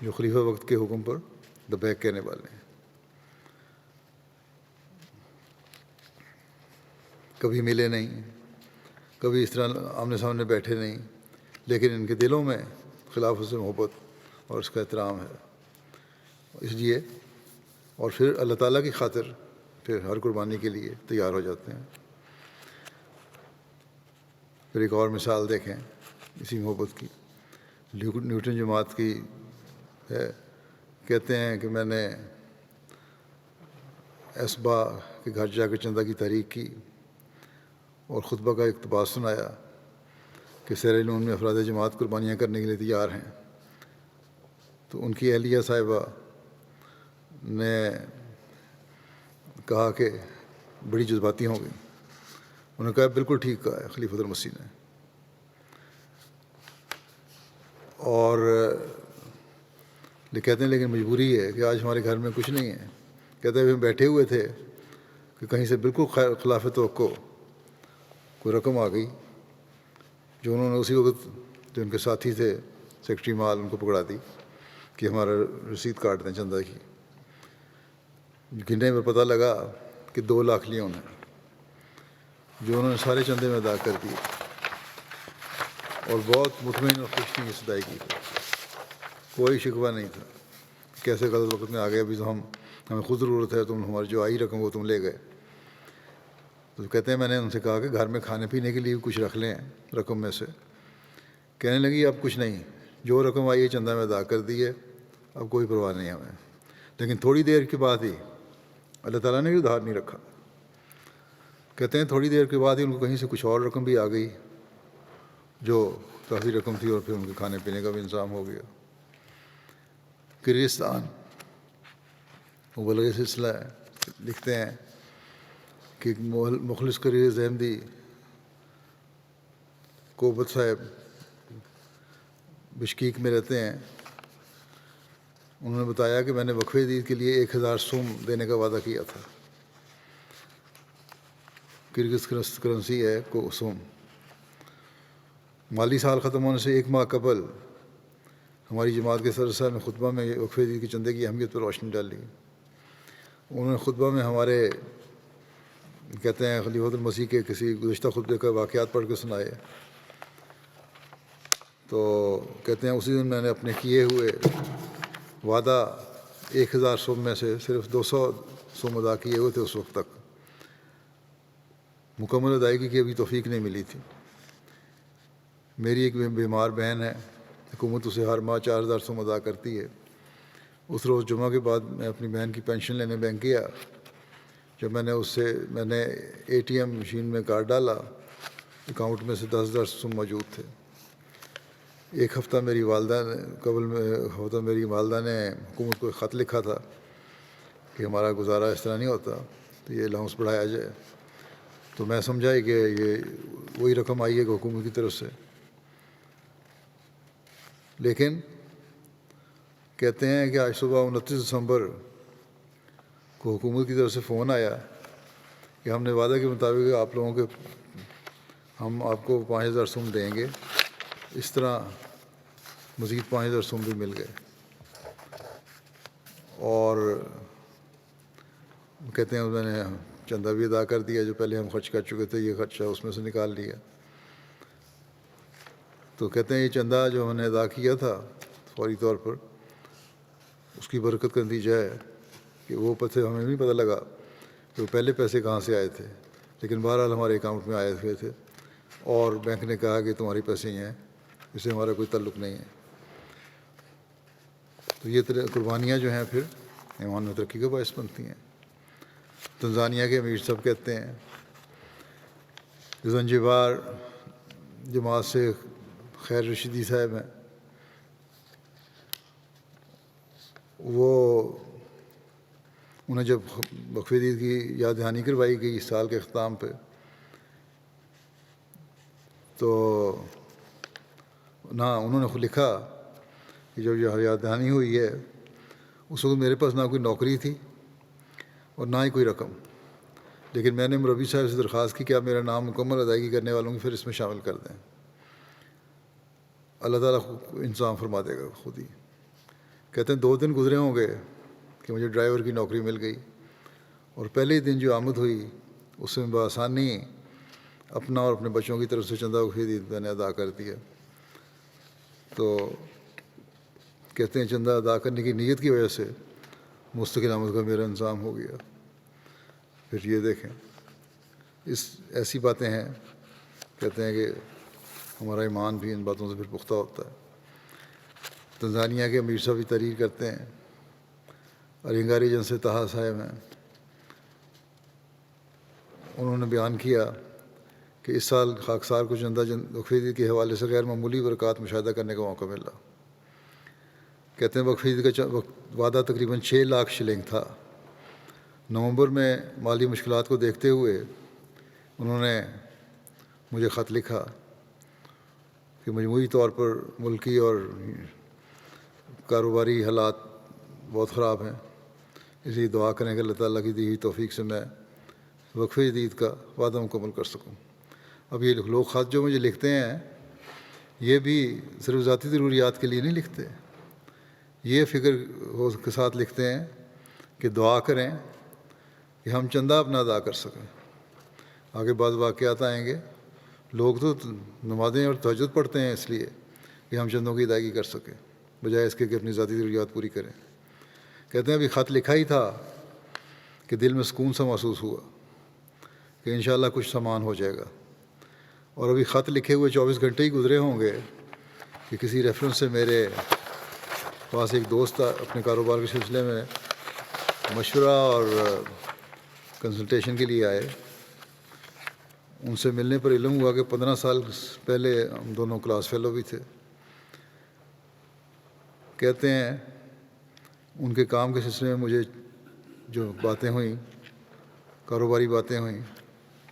جو خلیفہ وقت کے حکم پر لبیک کہنے والے ہیں۔ کبھی ملے نہیں، کبھی اس طرح آمنے سامنے بیٹھے نہیں، لیکن ان کے دلوں میں خلافت سے محبت اور اس کا احترام ہے، اس لیے اور پھر اللہ تعالیٰ کی خاطر پھر ہر قربانی کے لیے تیار ہو جاتے ہیں۔ پھر ایک اور مثال دیکھیں اسی محبت کی، نیوٹن جماعت کی ہے۔ کہتے ہیں کہ میں نے اسبا کے گھر جا کے چندہ کی تحریک کی اور خطبہ کا اقتباس سنایا کہ سیریلیون میں افراد جماعت قربانیاں کرنے کے لیے تیار ہیں۔ تو ان کی اہلیہ صاحبہ نے کہا کہ بڑی جذباتی ہوں گی۔ انہوں نے کہا بالکل ٹھیک کہا ہے خلیفۃ المسیح نے، اور کہتے ہیں لیکن مجبوری ہے کہ آج ہمارے گھر میں کچھ نہیں ہے۔ کہتے ہیں ہم بیٹھے ہوئے تھے کہ کہیں سے بالکل خلاف توقع کوئی رقم آ گئی جو انہوں نے اسی وقت جو ان کے ساتھی تھے سیکرٹری مال ان کو پکڑا دی کہ ہمارا رسید کاٹ دیں چندہ کی۔ گننے میں پتہ لگا کہ 2 لاکھ لیون ہیں جو انہوں نے سارے چندے میں ادا کر دیے، اور بہت مطمئن اور خوش تھی اس ادائیگی کو، کوئی شکوہ نہیں تھا۔ کیسے غلط وقت میں آ گئے، ابھی تو ہمیں خود ضرورت ہے، تم ہماری جو آئی رقم وہ تم لے گئے۔ تو کہتے ہیں میں نے ان سے کہا کہ گھر میں کھانے پینے کے لیے کچھ رکھ لیں رقم میں سے۔ کہنے لگی اب کچھ نہیں، جو رقم آئی ہے چندہ میں ادا کر دی ہے، اب کوئی پرواہ نہیں ہمیں۔ لیکن تھوڑی دیر کے بعد ہی اللہ تعالیٰ نے بھی ادھار نہیں رکھا۔ کہتے ہیں تھوڑی دیر کے بعد ہی ان کو کہیں سے کچھ اور رقم بھی آ گئی جو کافی رقم تھی، اور پھر ان کے کھانے پینے کا بھی انتظام ہو گیا۔ کرغزستان مبلغ سلسلہ ہے، لکھتے ہیں کہ مخلص کرغز احمدی کوبت صاحب بشکیک میں رہتے ہیں۔ انہوں نے بتایا کہ میں نے وقف جدید کے لیے 1000 سوم دینے کا وعدہ کیا تھا۔ کرغز کرنسی ہے کو سوم۔ مالی سال ختم ہونے سے 1 ماہ قبل ہماری جماعت کے صدر صاحب نے خطبہ میں وقف جدید کے چندے کی اہمیت پر روشنی ڈالی۔ انہوں نے خطبہ میں ہمارے کہتے ہیں خلیفۃ المسیح کے کسی گزشتہ خطبے کا واقعات پڑھ کے سنائے۔ تو کہتے ہیں اسی دن میں نے اپنے کیے ہوئے وعدہ 1000 سوم میں سے صرف 200 سوم ادا کیے ہوئے تھے۔ اس وقت تک مکمل ادائیگی کی ابھی توفیق نہیں ملی تھی۔ میری ایک بیمار بہن ہے، حکومت اسے ہر ماہ 4000 سوم ادا کرتی ہے۔ اس روز جمعہ کے بعد میں اپنی بہن کی پینشن لینے بینک گیا۔ جب میں نے ATM مشین میں کارڈ ڈالا، اکاؤنٹ میں سے 10,000 سوم موجود تھے۔ ایک ہفتہ میری والدہ نے حکومت کو ایک خط لکھا تھا کہ ہمارا گزارا اس طرح نہیں ہوتا، تو یہ الاؤنس بڑھایا جائے۔ تو میں سمجھا کہ یہ وہی رقم آئی ہے کہ حکومت کی طرف سے۔ لیکن کہتے ہیں کہ آج صبح 29 دسمبر کو حکومت کی طرف سے فون آیا کہ ہم نے وعدہ کے مطابق آپ لوگوں کے ہم آپ کو 5000 سوم دیں گے۔ اس طرح مزید 5000 سوم بھی مل گئے، اور کہتے ہیں میں نے چندہ بھی ادا کر دیا جو پہلے ہم خرچ کر چکے تھے، یہ خرچہ اس میں سے نکال لیا۔ تو کہتے ہیں یہ چندہ جو ہم نے ادا کیا تھا فوری طور پر، اس کی برکت کا نتیجہ ہے کہ وہ پیسے ہمیں نہیں پتہ لگا کہ وہ پہلے پیسے کہاں سے آئے تھے، لیکن بہرحال ہمارے اکاؤنٹ میں آئے ہوئے تھے، اور بینک نے کہا کہ تمہارے پیسے ہی ہیں، اس سے ہمارا کوئی تعلق نہیں ہے۔ تو یہ قربانیاں جو ہیں پھر ایمان میں ترقی کا باعث بنتی ہیں۔ تنزانیہ کے امیر صاحب کہتے ہیں زنجبار جماعت سے خیر رشیدی صاحب ہیں، وہ انہیں جب وقف عید کی یاد دہانی کروائی گئی اس سال کے اختتام پہ، تو نہ انہوں نے لکھا کہ جب یہ یاد دہانی ہوئی ہے اس وقت میرے پاس نہ کوئی نوکری تھی اور نہ ہی کوئی رقم، لیکن میں نے مربی صاحب سے درخواست کی کہ آپ میرا نام مکمل ادائیگی کرنے والوں کی فہرست میں شامل کر دیں، اللہ تعالیٰ انتظام فرما دے گا خود ہی۔ کہتے ہیں 2 دن گزرے ہوں گے کہ مجھے ڈرائیور کی نوکری مل گئی، اور پہلے ہی دن جو آمد ہوئی اس میں بآسانی اپنا اور اپنے بچوں کی طرف سے چندہ وقف عید میں نے ادا کر دیا۔ تو کہتے ہیں چندہ ادا کرنے کی نیت کی وجہ سے مستقل آمد کا میرا انتظام ہو گیا۔ پھر یہ دیکھیں ایسی باتیں ہیں، کہتے ہیں کہ ہمارا ایمان بھی ان باتوں سے پھر پختہ ہوتا ہے۔ تنزانیہ کے امیر صاحب بھی تحریر کرتے ہیں، ارینگاری جن سے طہا صاحب ہیں، انہوں نے بیان کیا کہ اس سال خاکسار کو چندہ وقف عید کے حوالے سے غیر معمولی برکات مشاہدہ کرنے کا موقع ملا۔ کہتے ہیں وقف عید کا وعدہ تقریباً 6 لاکھ شلنگ تھا۔ نومبر میں مالی مشکلات کو دیکھتے ہوئے انہوں نے مجھے خط لکھا کہ مجموعی طور پر ملکی اور کاروباری حالات بہت خراب ہیں، اس لیے دعا کریں کہ اللہ تعالیٰ کی دی ہوئی توفیق سے میں وقف عید کا وعدہ مکمل کر سکوں۔ اب یہ لوگ خط جو مجھے لکھتے ہیں یہ بھی صرف ذاتی ضروریات کے لیے نہیں لکھتے، یہ فکر کے ساتھ لکھتے ہیں کہ دعا کریں کہ ہم چندہ اپنا ادا کر سکیں۔ آگے بعض واقعات آئیں گے، لوگ تو نمازیں اور تہجد پڑھتے ہیں اس لیے کہ ہم چندوں کی ادائیگی کر سکیں، بجائے اس کے کہ اپنی ذاتی ضروریات پوری کریں۔ کہتے ہیں ابھی خط لکھا ہی تھا کہ دل میں سکون سا محسوس ہوا کہ انشاءاللہ کچھ سامان ہو جائے گا، اور ابھی خط لکھے ہوئے 24 گھنٹے ہی گزرے ہوں گے کہ کسی ریفرنس سے میرے پاس ایک دوست اپنے کاروبار کے سلسلے میں مشورہ اور کنسلٹیشن کے لیے آئے۔ ان سے ملنے پر علم ہوا کہ 15 سال پہلے ہم دونوں کلاس فیلو بھی تھے۔ کہتے ہیں ان کے کام کے سلسلے میں مجھے جو باتیں ہوئیں، کاروباری باتیں ہوئیں،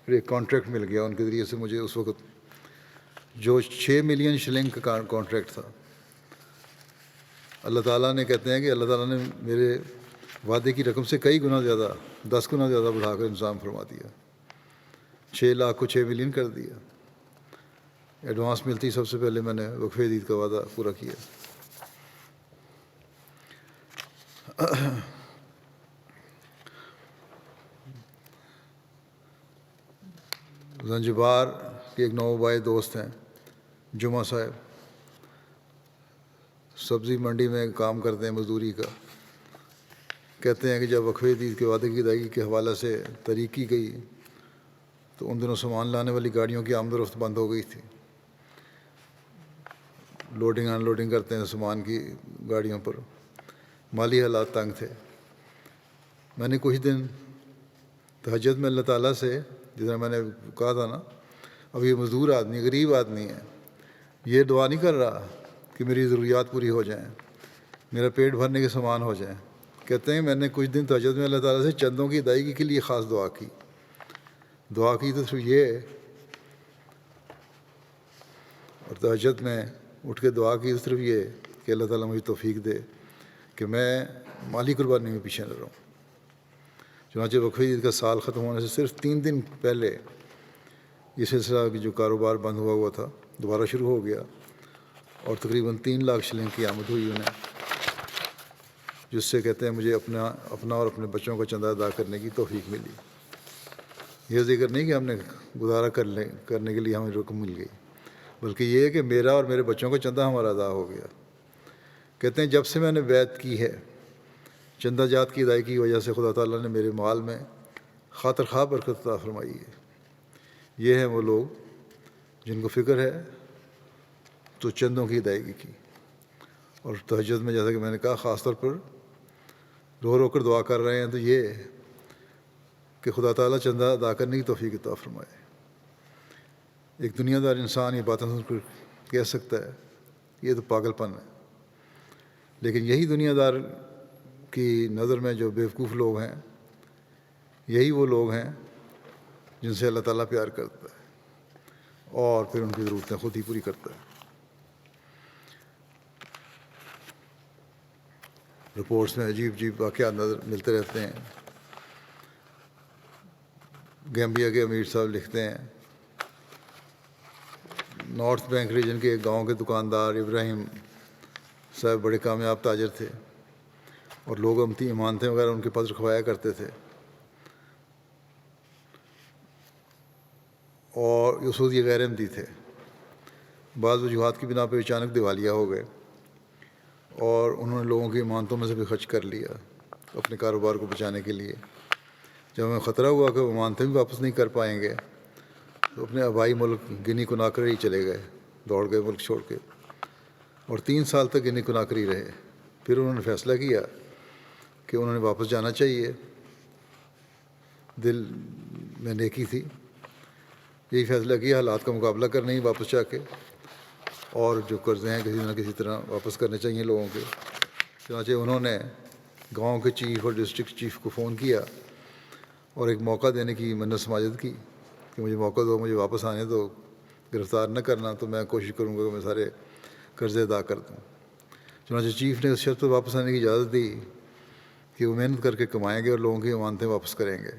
پھر ایک کانٹریکٹ مل گیا ان کے ذریعے سے مجھے اس وقت، جو 6 ملین شلنگ کا کانٹریکٹ تھا۔ اللہ تعالیٰ نے، کہتے ہیں کہ اللہ تعالیٰ نے میرے وعدے کی رقم سے کئی گنا زیادہ، 10 گنا زیادہ بڑھا کر انتظام فرما دیا، 6 لاکھ کو 6 ملین کر دیا۔ ایڈوانس ملتی سب سے پہلے میں نے وقف عید کا وعدہ پورا کیا۔ زنجبار کے ایک نوبائے دوست ہیں جمعہ صاحب، سبزی منڈی میں کام کرتے ہیں مزدوری کا۔ کہتے ہیں کہ جب وقف عید کے وعدے کی ادائیگی کے حوالے سے تحریک کی گئی تو ان دنوں سامان لانے والی گاڑیوں کی آمد و رفت بند ہو گئی تھی۔ لوڈنگ ان لوڈنگ کرتے ہیں سامان کی گاڑیوں پر، مالی حالات تنگ تھے۔ میں نے کچھ دن تہجد میں اللہ تعالیٰ سے، جس طرح میں نے کہا تھا نا، اب یہ مزدور آدمی، غریب آدمی ہے، یہ دعا نہیں کر رہا کہ میری ضروریات پوری ہو جائیں، میرا پیٹ بھرنے کے سامان ہو جائیں۔ کہتے ہیں میں نے کچھ دن تہجد میں اللہ تعالیٰ سے چندوں کی ادائیگی کے لیے خاص دعا کی تو صرف یہ، اور تہجد میں اٹھ کے دعا کی تو صرف یہ کہ اللہ تعالیٰ مجھے توفیق دے کہ میں مالی قربانی میں پیچھے نہ رہوں۔ چنانچہ وقف عید کا سال ختم ہونے سے صرف 3 دن پہلے یہ سلسلہ جو کاروبار بند ہوا تھا دوبارہ شروع ہو گیا، اور تقریباً 3 لاکھ شلنگ کی آمد ہوئی انہیں، جس سے کہتے ہیں مجھے اپنا اور اپنے بچوں کا چندہ ادا کرنے کی توفیق ملی۔ یہ ذکر نہیں کہ ہم نے گزارا کرنے کے لیے ہمیں رقم مل گئی، بلکہ یہ ہے کہ میرا اور میرے بچوں کا چندہ ہمارا ادا ہو گیا۔ کہتے ہیں جب سے میں نے بیعت کی ہے، چندہ جات کی ادائیگی کی وجہ سے خدا تعالیٰ نے میرے مال میں خاطر خواہ برکت عطا فرمائی ہے۔ یہ ہیں وہ لوگ جن کو فکر ہے تو چندوں کی ادائیگی کی، اور تہجد میں جیسا کہ میں نے کہا خاص طور پر رو رو کر دعا کر رہے ہیں، تو یہ کہ خدا تعالیٰ چندہ ادا کرنے کی توفیق عطا فرمائے۔ ایک دنیا دار انسان یہ باتیں سن کر کہہ سکتا ہے یہ تو پاگل پن ہے، لیکن یہی دنیا دار کی نظر میں جو بیوقوف لوگ ہیں، یہی وہ لوگ ہیں جن سے اللہ تعالیٰ پیار کرتا ہے اور پھر ان کی ضرورتیں خود ہی پوری کرتا ہے۔ رپورٹس میں عجیب عجیب واقعات نظر ملتے رہتے ہیں۔ گیمبیا کے امیر صاحب لکھتے ہیں نارتھ بینک ریجن کے ایک گاؤں کے دکاندار ابراہیم صاحب بڑے کامیاب تاجر تھے اور لوگ امتی امانتیں وغیرہ ان کے پاس رکھوایا کرتے تھے، اور اس وقت یہ غیر احمدی تھے۔ بعض وجوہات کی بنا پہ اچانک دیوالیہ ہو گئے اور انہوں نے لوگوں کی امانتوں میں سے بھی خرچ کر لیا اپنے کاروبار کو بچانے کے لیے۔ جب ہمیں خطرہ ہوا کہ وہ امانتیں بھی واپس نہیں کر پائیں گے تو اپنے آبائی ملک گنی کناکری چلے گئے، دوڑ گئے ملک چھوڑ کے، اور 3 سال تک گنی کناکری رہے۔ پھر انہوں نے فیصلہ کیا کہ انہوں نے واپس جانا چاہیے، دل میں نیکی تھی، یہی فیصلہ کیا حالات کا مقابلہ کرنے ہی واپس جا کے، اور جو قرضے ہیں کسی نہ کسی طرح واپس کرنے چاہیے لوگوں کے۔ چنانچہ انہوں نے گاؤں کے چیف اور ڈسٹرکٹ چیف کو فون کیا اور ایک موقع دینے کی منت سماجت کی کہ مجھے موقع دو، مجھے واپس آنے دو، گرفتار نہ کرنا، تو میں کوشش کروں گا کہ میں سارے قرضے ادا کر دوں۔ چنانچہ چیف نے اس شرط پر واپس آنے کی اجازت دی کہ وہ محنت کر کے کمائیں گے اور لوگوں کی امانتیں واپس کریں گے،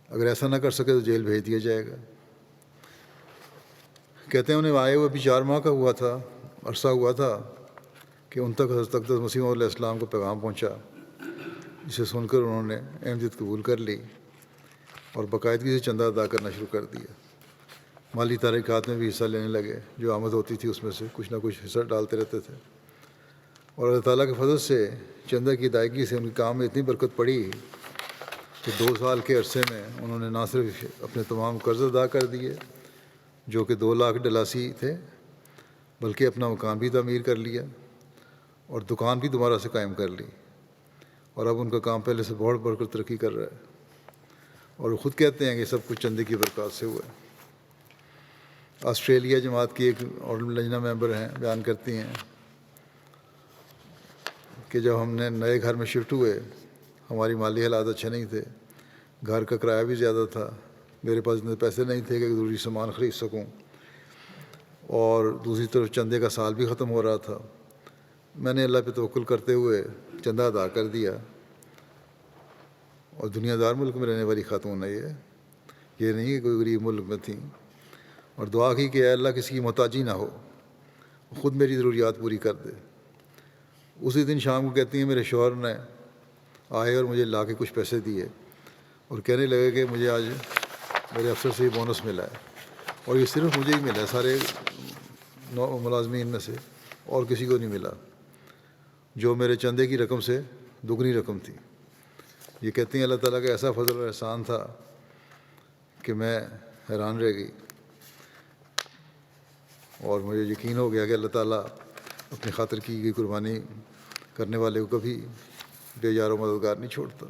اگر ایسا نہ کر سکے تو جیل بھیج دیا جائے گا۔ کہتے ہیں انہیں آئے ہوئے ابھی 4 ماہ کا عرصہ ہوا تھا کہ ان تک حضرت اقدس مسیح علیہ السلام کو پیغام پہنچا، جسے سن کر انہوں نے احمدیت قبول کر لی اور باقاعدگی سے چندہ ادا کرنا شروع کر دیا۔ مالی تحریکات میں بھی حصہ لینے لگے، جو آمد ہوتی تھی اس میں سے کچھ نہ کچھ حصہ ڈالتے رہتے تھے، اور اللہ تعالیٰ کے فضل سے چندہ کی ادائیگی سے ان کے کام میں اتنی برکت پڑی کہ 2 سال کے عرصے میں انہوں نے نہ صرف اپنے تمام قرض ادا کر دیے جو کہ 2 لاکھ ڈلاسی تھے، بلکہ اپنا مکان بھی تعمیر کر لیا اور دکان بھی دوبارہ سے قائم کر لی، اور اب ان کا کام پہلے سے بہت بڑھ کر ترقی کر رہا ہے، اور وہ خود کہتے ہیں کہ سب کچھ چندے کی برکات سے ہوا ہے۔ آسٹریلیا جماعت کی ایک اور لجنہ ممبر ہیں، بیان کرتی ہیں کہ جب ہم نے نئے گھر میں شفٹ ہوئے، ہماری مالی حالات اچھے نہیں تھے، گھر کا کرایہ بھی زیادہ تھا، میرے پاس اتنے پیسے نہیں تھے کہ ضروری سامان خرید سکوں، اور دوسری طرف چندے کا سال بھی ختم ہو رہا تھا۔ میں نے اللہ پہ توکل کرتے ہوئے چندہ ادا کر دیا، اور دنیا دار ملک میں رہنے والی خاتون ہے یہ نہیں کہ کوئی غریب ملک میں تھیں، اور دعا کی کہ اے اللہ کسی کی محتاجی نہ ہو، خود میری ضروریات پوری کر دے۔ اسی دن شام کو کہتی ہیں میرے شوہر نے آئے اور مجھے لا کے کچھ پیسے دیے اور کہنے لگے کہ مجھے آج میرے افسر سے بونس ملا ہے، اور یہ صرف مجھے ہی ملا ہے، سارے ملازمین میں سے اور کسی کو نہیں ملا، جو میرے چندے کی رقم سے دگنی رقم تھی۔ یہ کہتی ہیں اللہ تعالیٰ کا ایسا فضل اور احسان تھا کہ میں حیران رہ گئی، اور مجھے یقین ہو گیا کہ اللہ تعالیٰ اپنی خاطر کی گئی قربانی کرنے والے کو کبھی بے یار و مددگار نہیں چھوڑتا۔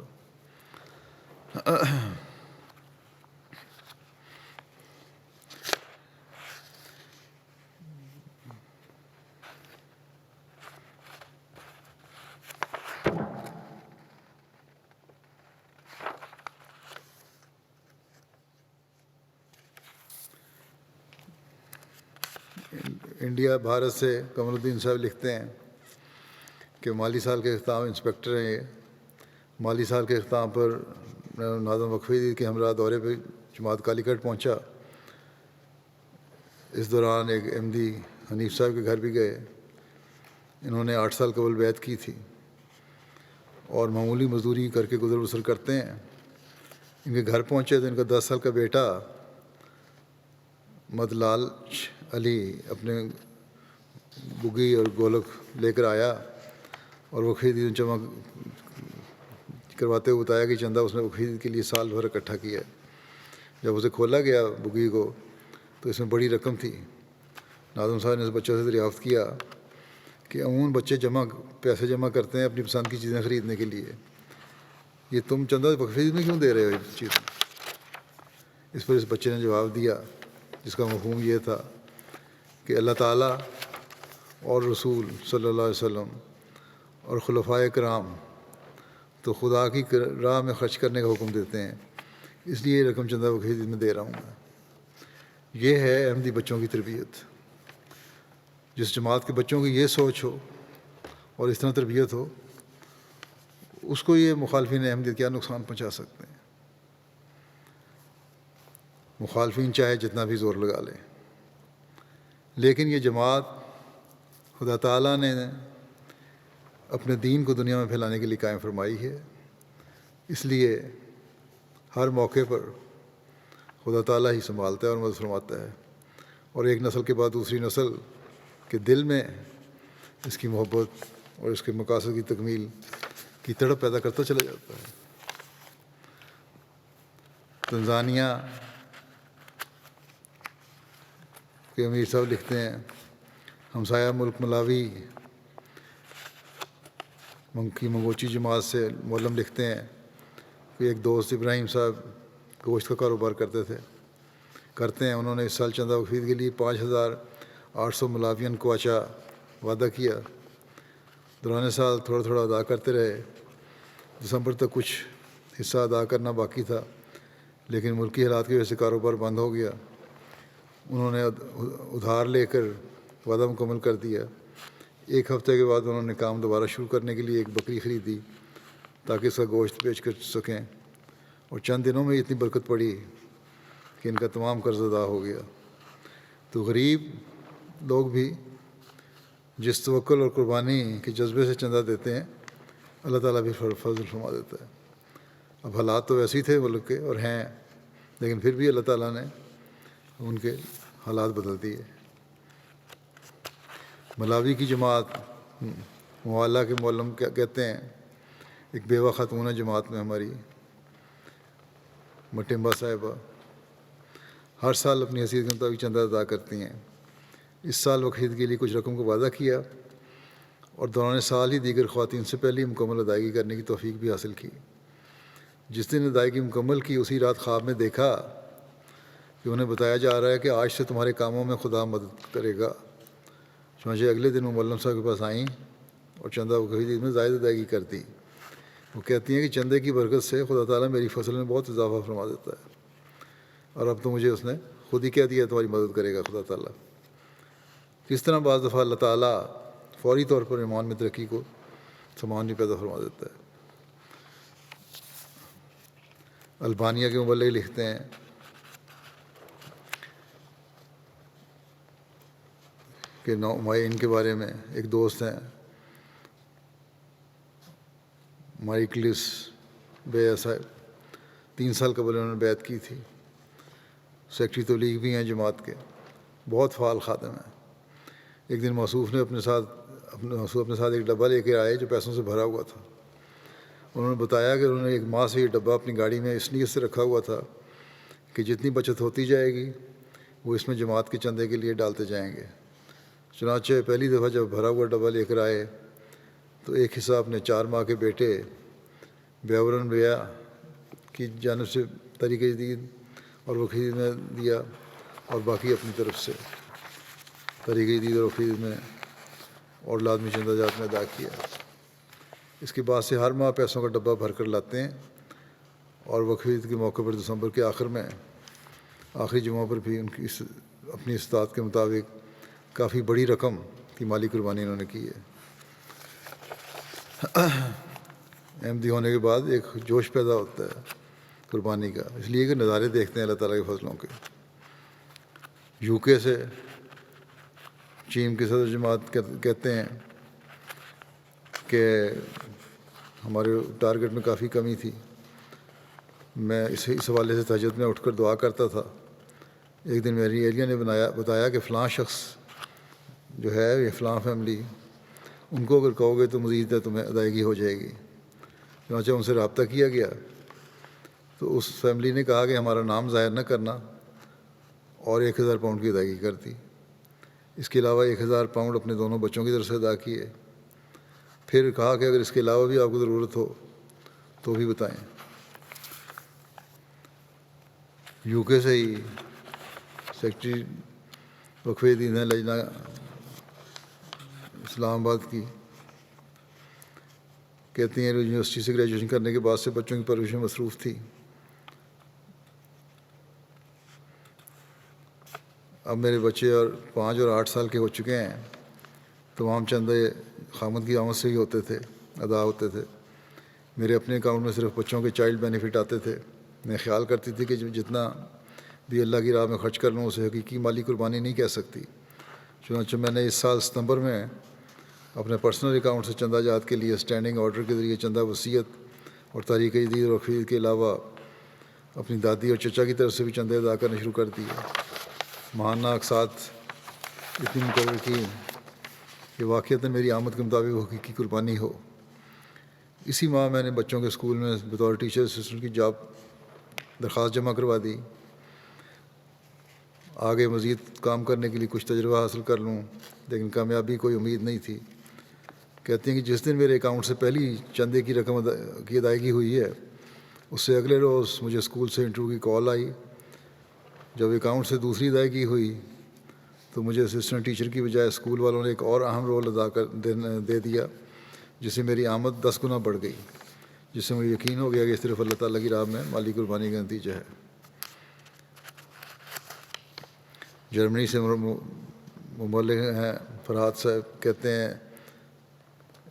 انڈیا بھارت سے کمر الدین صاحب لکھتے ہیں کہ مالی سال کے اختتام انسپکٹر ہیں یہ۔ مالی سال کے اختتام پر ناظم وقفی کے ہمراہ دورے پہ جماعت کالی کٹ پہنچا۔ اس دوران ایک احمدی حنیف صاحب کے گھر بھی گئے۔ انہوں نے 8 سال قبل بیعت کی تھی اور معمولی مزدوری کر کے گزر بسر کرتے ہیں۔ ان کے گھر پہنچے تو ان کا 10 سال کا بیٹا مدلال علی اپنے بگی اور گولک لے کر آیا، اور وہ خرید جمع کرواتے ہوئے بتایا کہ چندہ اس نے خرید کے لیے سال بھر اکٹھا کیا ہے۔ جب اسے کھولا گیا بگی کو تو اس میں بڑی رقم تھی۔ ناظم صاحب نے اس بچوں سے دریافت کیا کہ عموماً بچے پیسے جمع کرتے ہیں اپنی پسند کی چیزیں خریدنے کے لیے، یہ تم چندہ وقفے میں کیوں دے رہے ہو یہ چیز؟ اس پر اس بچے نے جواب دیا جس کا مفہوم یہ تھا کہ اللہ تعالیٰ اور رسول صلی اللہ علیہ وسلم اور خلفائے کرام تو خدا کی راہ میں خرچ کرنے کا حکم دیتے ہیں، اس لیے یہ رقم چندہ بقرعید میں دے رہا ہوں میں۔ یہ ہے احمدی بچوں کی تربیت۔ جس جماعت کے بچوں کی یہ سوچ ہو اور اس طرح تربیت ہو، اس کو یہ مخالفین احمدیت کیا نقصان پہنچا سکتے ہیں؟ مخالفین چاہے جتنا بھی زور لگا لیں، لیکن یہ جماعت خدا تعالیٰ نے اپنے دین کو دنیا میں پھیلانے کے لیے قائم فرمائی ہے، اس لیے ہر موقع پر خدا تعالیٰ ہی سنبھالتا ہے اور مدد فرماتا ہے، اور ایک نسل کے بعد دوسری نسل کے دل میں اس کی محبت اور اس کے مقاصد کی تکمیل کی تڑپ پیدا کرتا چلا جاتا ہے۔ تنزانیہ کے امیر صاحب لکھتے ہیں، ہمسایہ ملک ملاوی کی منگوچی جماعت سے مولم لکھتے ہیں کہ ایک دوست ابراہیم صاحب گوشت کا کاروبار کرتے ہیں، انہوں نے اس سال چندہ وقفید کے لیے 5,800 ملاوین کوچا وعدہ کیا۔ دوران سال تھوڑا تھوڑا ادا کرتے رہے، دسمبر تک کچھ حصہ ادا کرنا باقی تھا، لیکن ملکی حالات کی وجہ سے کاروبار بند ہو گیا۔ انہوں نے ادھار لے کر وعدہ مکمل کر دیا۔ ایک ہفتے کے بعد انہوں نے کام دوبارہ شروع کرنے کے لیے ایک بکری خریدی تاکہ اس کا گوشت بیچ کر سکیں، اور چند دنوں میں اتنی برکت پڑی کہ ان کا تمام قرض ادا ہو گیا۔ تو غریب لوگ بھی جس توکل اور قربانی کے جذبے سے چندہ دیتے ہیں، اللہ تعالیٰ بھی فضل فرما دیتا ہے۔ اب حالات تو ویسے ہی تھے ملک کے اور ہیں، لیکن پھر بھی اللہ تعالیٰ نے ان کے حالات بدل دیے۔ ملاوی کی جماعت موالہ کے مولم کہتے ہیں، ایک بیوہ خاتون ہے جماعت میں ہماری، مٹمبا صاحبہ، ہر سال اپنی حیثیت کے مطابق چندہ ادا کرتی ہیں۔ اس سال وقفید کے لیے کچھ رقم کا وعدہ کیا اور دوران سال ہی دیگر خواتین سے پہلے مکمل ادائیگی کرنے کی توفیق بھی حاصل کی۔ جس دن ادائیگی مکمل کی، اسی رات خواب میں دیکھا کہ انہیں بتایا جا رہا ہے کہ آج سے تمہارے کاموں میں خدا مدد کرے گا۔ چنانچہ اگلے دن وہ مولم صاحب کے پاس آئیں اور چندہ وقفید میں زائد ادائیگی کر دی۔ وہ کہتی ہیں کہ چندے کی برکت سے خدا تعالیٰ میری فصل میں بہت اضافہ فرما دیتا ہے، اور اب تو مجھے اس نے خود ہی کہہ دیا تمہاری مدد کرے گا خدا تعالیٰ۔ کس طرح بعض دفعہ اللہ تعالیٰ فوری طور پر ایمان میں ترقی کو سامان بھی پیدا فرما دیتا ہے۔ البانیہ کے مبلغ لکھتے ہیں کہ ان کے بارے میں ایک دوست ہیں مائیکلس بے صاحب، 3 سال قبل انہوں نے بیعت کی تھی، سیکٹری تبلیغ بھی ہیں جماعت کے، بہت فعال خادم ہیں۔ ایک دن موصوف نے اپنے ساتھ ایک ڈبہ لے کے آئے جو پیسوں سے بھرا ہوا تھا۔ انہوں نے بتایا کہ انہوں نے ایک ماہ سے یہ ڈبہ اپنی گاڑی میں اس نیت سے رکھا ہوا تھا کہ جتنی بچت ہوتی جائے گی وہ اس میں جماعت کے چندے کے لیے ڈالتے جائیں گے۔ چنانچہ پہلی دفعہ جب بھرا ہوا ڈبہ لے کر آئے تو ایک حصہ اپنے 4 ماہ کے بیٹے بیورن بیا کی جانب سے طریق جدید اور وقفید میں دیا، اور باقی اپنی طرف سے طریق جدید اور وقفید میں اور لازمی چندہ جات میں ادا کیا۔ اس کے بعد سے ہر ماہ پیسوں کا ڈبہ بھر کر لاتے ہیں، اور وقفید کے موقع پر دسمبر کے آخر میں آخری جمعہ پر بھی ان کی اپنی استطاعت کے مطابق کافی بڑی رقم کی مالی قربانی انہوں نے کی ہے۔ احمدی ہونے کے بعد ایک جوش پیدا ہوتا ہے قربانی کا، اس لیے کہ نظارے دیکھتے ہیں اللہ تعالیٰ کے فضلوں کے۔ یو کے سے چین کے صدر جماعت کہتے ہیں کہ ہمارے ٹارگٹ میں کافی کمی تھی، میں اس حوالے سے تہجد میں اٹھ کر دعا کرتا تھا۔ ایک دن میری ایریا نے بتایا کہ فلاں شخص جو ہے، یہ فلاں فیملی، ان کو اگر کہو گے تو مزید تمہیں ادائیگی ہو جائے گی۔ چنانچہ ان سے رابطہ کیا گیا تو اس فیملی نے کہا کہ ہمارا نام ظاہر نہ کرنا، اور 1,000 پاؤنڈ کی ادائیگی کر دی۔ اس کے علاوہ 1,000 پاؤنڈ اپنے دونوں بچوں کی طرف سے ادا کیے۔ پھر کہا کہ اگر اس کے علاوہ بھی آپ کو ضرورت ہو تو بھی بتائیں. یو کے سے ہی سیکرٹری وقف دین ہے لجنہ اسلام آباد کی، کہتی ہیں یونیورسٹی سے گریجویشن کرنے کے بعد سے بچوں کی پرورش میں مصروف تھی. اب میرے بچے 5 اور 8 سال کے ہو چکے ہیں. تمام چندے خامد کی آمد سے ہی ہوتے تھے، ادا ہوتے تھے. میرے اپنے اکاؤنٹ میں صرف بچوں کے چائلڈ بینیفٹ آتے تھے. میں خیال کرتی تھی کہ جتنا بھی اللہ کی راہ میں خرچ کر لوں اسے حقیقی مالی قربانی نہیں کہہ سکتی. چنانچہ میں نے اس سال ستمبر میں اپنے پرسنل اکاؤنٹ سے چندہ جات کے لیے اسٹینڈنگ آرڈر کے ذریعے چندہ وصیت اور تحریک جدید اور وقف کے علاوہ اپنی دادی اور چچا کی طرف سے بھی چندے ادا کرنے شروع کر دیے. ماہانہ اقساط اتنی مقرر کی کہ واقعتاً میری آمد کے مطابق حقیقی قربانی ہو. اسی ماہ میں نے بچوں کے اسکول میں بطور ٹیچر اسسٹنٹ کی جاب درخواست جمع کروا دی. آگے مزید کام کرنے کے لیے کچھ تجربہ حاصل کر لوں، لیکن کامیابی کوئی امید نہیں تھی. کہتے ہیں کہ جس دن میرے اکاؤنٹ سے پہلی چندے کی رقم کی ادائیگی ہوئی ہے، اس سے اگلے روز مجھے اسکول سے انٹرویو کی کال آئی. جب اکاؤنٹ سے دوسری ادائیگی ہوئی تو مجھے اسسٹنٹ ٹیچر کی بجائے اسکول والوں نے ایک اور اہم رول دے دیا، جس سے میری آمد 10 گنا بڑھ گئی، جس سے مجھے یقین ہو گیا کہ صرف اللہ تعالیٰ کی راہ میں مالی قربانی کا نتیجہ ہے. جرمنی سے مبلغ ہیں فرحات صاحب، کہتے ہیں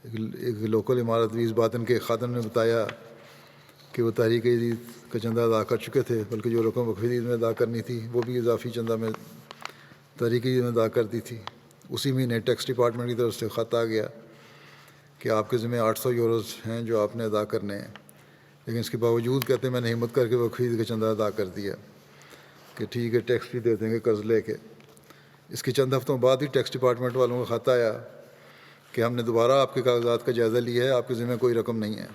ایک لوکل عمارت ویز باطن کے خادم نے بتایا کہ وہ تحریک جدید کا چندہ ادا کر چکے تھے، بلکہ جو رقم وقف جدید میں ادا کرنی تھی وہ بھی اضافی چندہ میں تحریک جدید میں ادا کر دی تھی. اسی مہینے ٹیکس ڈپارٹمنٹ کی طرف سے خط آ گیا کہ آپ کے ذمہ 800 یوروز ہیں جو آپ نے ادا کرنے ہیں. لیکن اس کے باوجود کہتے ہیں میں نے ہمت کر کے وقف جدید کا چندہ ادا کر دیا کہ ٹھیک ہے ٹیکس بھی دے دیں گے قرض لے کے. اس کے چند ہفتوں بعد ہی ٹیکس ڈپارٹمنٹ والوں کا خط آیا کہ ہم نے دوبارہ آپ کے کاغذات کا جائزہ لیا ہے، آپ کے ذمہ کوئی رقم نہیں ہے،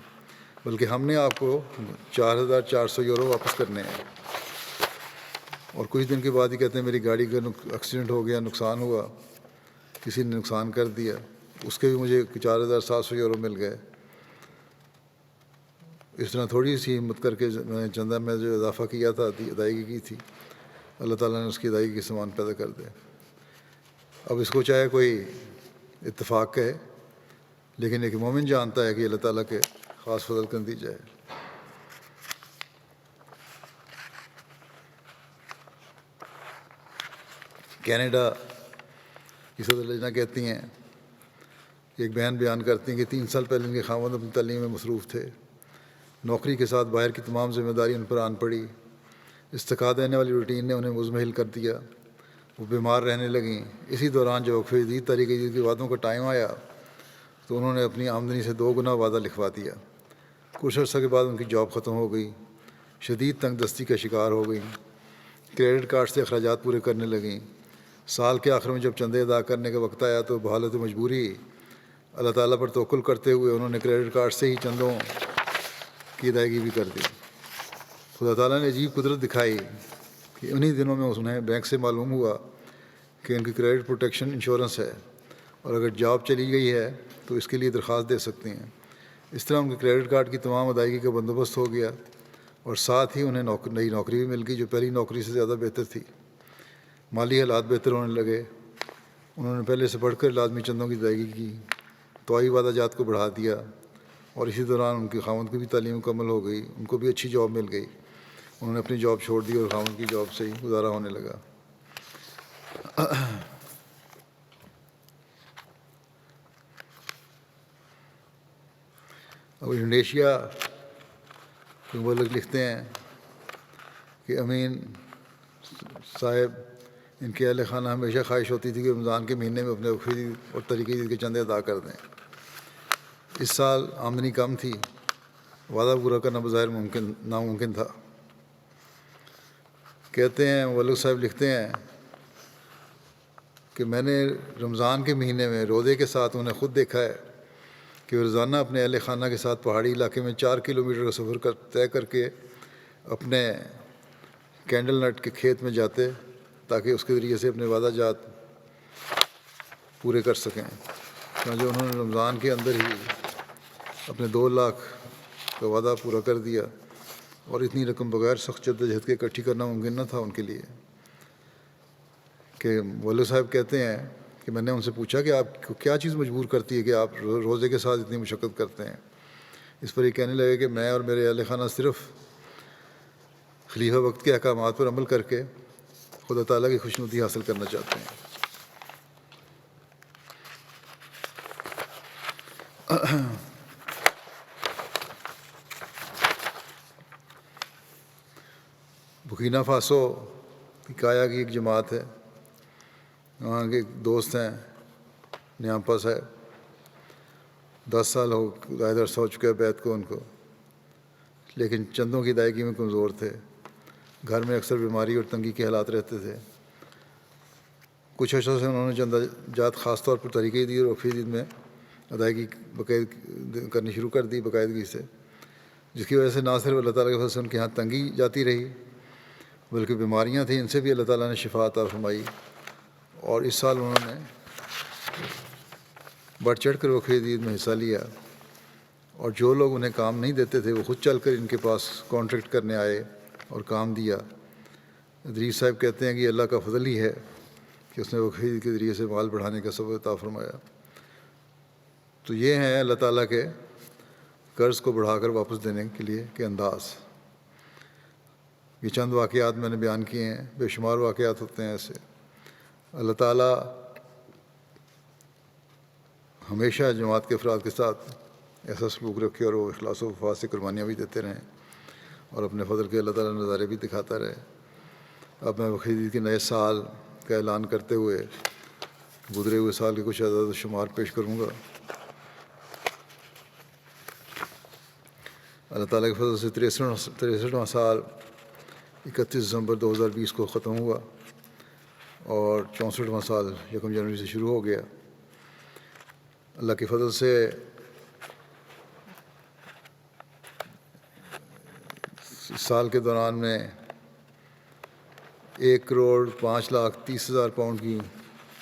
بلکہ ہم نے آپ کو 4400 یورو واپس کرنے ہیں. اور کچھ دن کے بعد ہی کہتے ہیں میری گاڑی کا ایکسیڈنٹ ہو گیا، نقصان ہوا، کسی نے نقصان کر دیا، اس کے بھی مجھے 4700 یورو مل گئے. اس طرح تھوڑی سی ہمت کر کے میں نے چندہ میں جو اضافہ کیا تھا ادائیگی کی تھی، اللہ تعالیٰ نے اس کی ادائیگی کے سامان پیدا کر دے. اب اس کو چاہے کوئی اتفاق کہے، لیکن ایک مومن جانتا ہے کہ اللہ تعالیٰ کے خاص فضل کا نتیجہ ہے. کینیڈا کی صدر لجنہ کہتی ہیں کہ ایک بہن بیان کرتی ہیں کہ 3 سال پہلے ان کے خاوند اپنی تعلیم میں مصروف تھے. نوکری کے ساتھ باہر کی تمام ذمہ داری ان پر آن پڑی. استقاع دینے والی روٹین نے انہیں مزمحل کر دیا. وہ بیمار رہنے لگیں. اسی دوران جب وقف جدید تحریک جدید کے وعدوں کا ٹائم آیا تو انہوں نے اپنی آمدنی سے 2 گنا وعدہ لکھوا دیا. کچھ عرصہ کے بعد ان کی جاب ختم ہو گئی. شدید تنگ دستی کا شکار ہو گئیں. کریڈٹ کارڈ سے اخراجات پورے کرنے لگیں. سال کے آخر میں جب چندے ادا کرنے کا وقت آیا تو بحالت مجبوری اللہ تعالیٰ پر توکل کرتے ہوئے انہوں نے کریڈٹ کارڈ سے ہی چندوں کی ادائیگی بھی کر دی. خدا تعالیٰ نے عجیب قدرت دکھائی کہ انہی دنوں میں انہیں بینک سے معلوم ہوا کہ ان کی کریڈٹ پروٹیکشن انشورنس ہے اور اگر جاب چلی گئی ہے تو اس کے لیے درخواست دے سکتے ہیں. اس طرح ان کے کریڈٹ کارڈ کی تمام ادائیگی کا بندوبست ہو گیا اور ساتھ ہی انہیں نئی نوکری بھی مل گئی جو پہلی نوکری سے زیادہ بہتر تھی. مالی حالات بہتر ہونے لگے. انہوں نے پہلے سے بڑھ کر لازمی چندوں کی ادائیگی کی، توئی وعدہ جات کو بڑھا دیا اور اسی دوران ان کے خاوند کی بھی تعلیم مکمل ہو گئی. ان کو بھی اچھی جاب مل گئی. انہوں نے اپنی جاب چھوڑ دی اور خاوند کی جاب سے ہی گزارا ہونے لگا. اب انڈونیشیا کے مبلغ لکھتے ہیں کہ امین صاحب ان کے اہل خانہ ہمیشہ خواہش ہوتی تھی کہ رمضان کے مہینے میں اپنے وقف اور طریق جدید کے چندے ادا کر دیں. اس سال آمدنی کم تھی، وعدہ پورا کرنا بظاہر ناممکن تھا. کہتے ہیں مبلغ صاحب لکھتے ہیں کہ میں نے رمضان کے مہینے میں روزے کے ساتھ انہیں خود دیکھا ہے کہ وہ روزانہ اپنے اہل خانہ کے ساتھ پہاڑی علاقے میں 4 کلومیٹر کا سفر طے کر کے اپنے کینڈل نٹ کے کھیت میں جاتے تاکہ اس کے ذریعے سے اپنے وعدہ جات پورے کر سکیں. جو انہوں نے رمضان کے اندر ہی اپنے 2 لاکھ کا وعدہ پورا کر دیا، اور اتنی رقم بغیر سخت جدوجہد کے اکٹھی کرنا ممکن نہ تھا ان کے لیے. کہ مولوی صاحب کہتے ہیں کہ میں نے ان سے پوچھا کہ آپ کو کیا چیز مجبور کرتی ہے کہ آپ روزے کے ساتھ اتنی مشقت کرتے ہیں. اس پر یہ کہنے لگے کہ میں اور میرے اہل خانہ صرف خلیفہ وقت کے احکامات پر عمل کر کے خدا تعالیٰ کی خوشنودی حاصل کرنا چاہتے ہیں. بکینا فاسو کی کایا کی ایک جماعت ہے، وہاں کے ایک دوست ہیں نیامپا صاحب، 10 سال عرصہ ہو چکا ہے بیعت کو ان کو، لیکن چندوں کی ادائیگی میں کمزور تھے. گھر میں اکثر بیماری اور تنگی کے حالات رہتے تھے. کچھ عرصہ سے انہوں نے چند جات خاص طور پر تحریک دی اور وقفی عید میں ادائیگی کرنی شروع کر دی باقاعدگی سے، جس کی وجہ سے نہ صرف اللہ تعالیٰ کے فضل سے ان کے ہاں تنگی جاتی رہی، بلکہ بیماریاں تھیں ان سے بھی اللہ تعالیٰ نے شفا عطا فرمائی. اور اس سال انہوں نے بڑھ چڑھ کر وقفی عید میں حصہ لیا، اور جو لوگ انہیں کام نہیں دیتے تھے وہ خود چل کر ان کے پاس کانٹریکٹ کرنے آئے اور کام دیا. ادریس صاحب کہتے ہیں کہ یہ اللہ کا فضل ہی ہے کہ اس نے وقفی عید کے ذریعے سے مال بڑھانے کا سبب عطا فرمایا. تو یہ ہیں اللہ تعالیٰ کے قرض کو بڑھا کر واپس دینے کے لیے کے انداز. یہ چند واقعات میں نے بیان کیے ہیں، بے شمار واقعات ہوتے ہیں ایسے. اللہ تعالیٰ ہمیشہ جماعت کے افراد کے ساتھ ایسا سلوک رکھے اور وہ اخلاص و وفا سے قربانیاں بھی دیتے رہیں اور اپنے فضل کے اللہ تعالیٰ نظارے بھی دکھاتا رہے. اب میں وقفی عید کے نئے سال کا اعلان کرتے ہوئے گزرے ہوئے سال کے کچھ اعداد و شمار پیش کروں گا. اللہ تعالیٰ کے فضل سے 63واں سال 31 دسمبر 2020 کو ختم ہوا، اور 64واں سال 1 جنوری سے شروع ہو گیا. اللہ کے فضل سے اس سال کے دوران میں 1,05,30,000 پاؤنڈ کی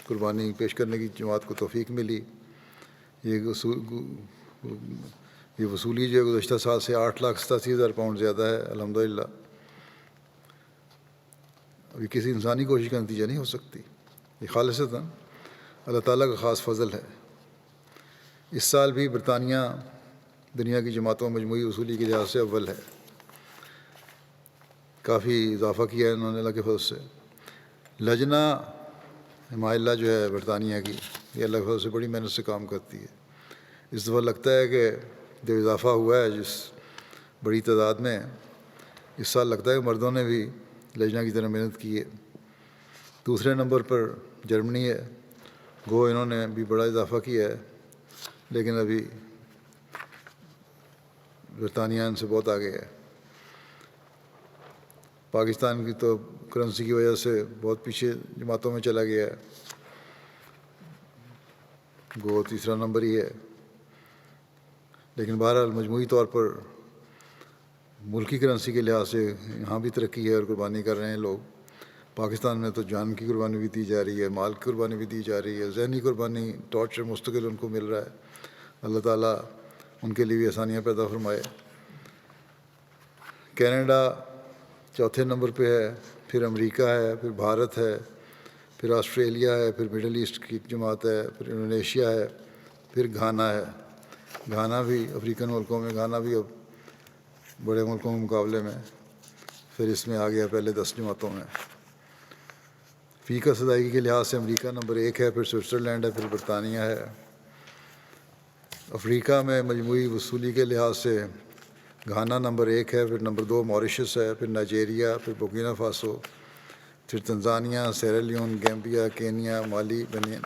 قربانی پیش کرنے کی جماعت کو توفیق ملی. یہ وصولی جو ہے گزشتہ سال سے 8,87,000 پاؤنڈ زیادہ ہے الحمدللہ. ابھی کسی انسانی کوشش کا نتیجہ نہیں ہو سکتی، یہ خالصتاً اللہ تعالیٰ کا خاص فضل ہے. اس سال بھی برطانیہ دنیا کی جماعتوں مجموعی وصولی کے لحاظ سے اول ہے. کافی اضافہ کیا ہے انہوں نے اللہ کے فضل سے. لجنہ ہمایلہ جو ہے برطانیہ کی، یہ اللہ کے فضل سے بڑی محنت سے کام کرتی ہے. اس دفعہ لگتا ہے کہ جو اضافہ ہوا ہے جس بڑی تعداد میں، اس سال لگتا ہے کہ مردوں نے بھی لجنہ کی طرح محنت کی ہے. دوسرے نمبر پر جرمنی ہے، گو انہوں نے بھی بڑا اضافہ کیا ہے، لیکن ابھی برطانیہ ان سے بہت آگے ہے. پاکستان کی تو کرنسی کی وجہ سے بہت پیچھے جماعتوں میں چلا گیا ہے، گو تیسرا نمبر ہی ہے. لیکن بہرحال مجموعی طور پر ملکی کرنسی کے لحاظ سے یہاں بھی ترقی ہے اور قربانی کر رہے ہیں لوگ. پاکستان میں تو جان کی قربانی بھی دی جا رہی ہے، مال کی قربانی بھی دی جا رہی ہے، ذہنی قربانی ٹارچر مستقل ان کو مل رہا ہے. اللہ تعالیٰ ان کے لیے بھی آسانیاں پیدا فرمائے. کینیڈا چوتھے نمبر پہ ہے، پھر امریکہ ہے، پھر بھارت ہے، پھر آسٹریلیا ہے، پھر مڈل ایسٹ کی جماعت ہے، پھر انڈونیشیا ہے، پھر گھانا ہے. گھانا بھی افریقن ملکوں میں، گھانا بھی اب بڑے ملکوں کے مقابلے میں پھر اس میں آ گیا پہلے 10 جماعتوں میں. فی کا ادائیگی کے لحاظ سے امریکہ نمبر 1 ہے، پھر سوئٹزرلینڈ ہے، پھر برطانیہ ہے. افریقہ میں مجموعی وصولی کے لحاظ سے گھانا نمبر 1 ہے، پھر نمبر 2 موریشس ہے، پھر نائجیریا، پھر بورکینا فاسو، پھر تنزانیہ، سیرا لیون، گیمبیا، کینیا، مالی، بنین.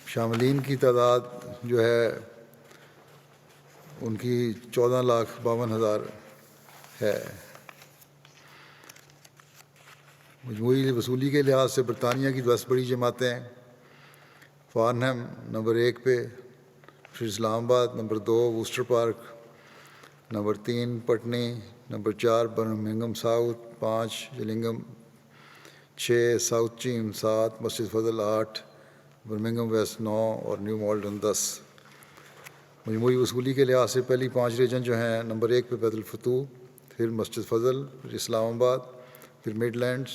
شاملین کی تعداد جو ہے ان کی 14,52,000 ہے. مجموعی وصولی کے لحاظ سے برطانیہ کی 10 بڑی جماعتیں: فارنہم نمبر 1 پہ، پھر Islamabad number 2، Worcester Park number 3، Putney number 4، Birmingham South 5، Gillingham 6، South Cheam 7، Masjid فضل 8، برمنگھم ویسٹ 9 اور نیو مالڈن 10. مجموعی وصولی کے لحاظ سے پہلی 5 ریجن جو ہیں، نمبر 1 پہ بیت الفتوح، پھر مسجد فضل، پھر اسلام آباد، پھر مڈ لینڈز،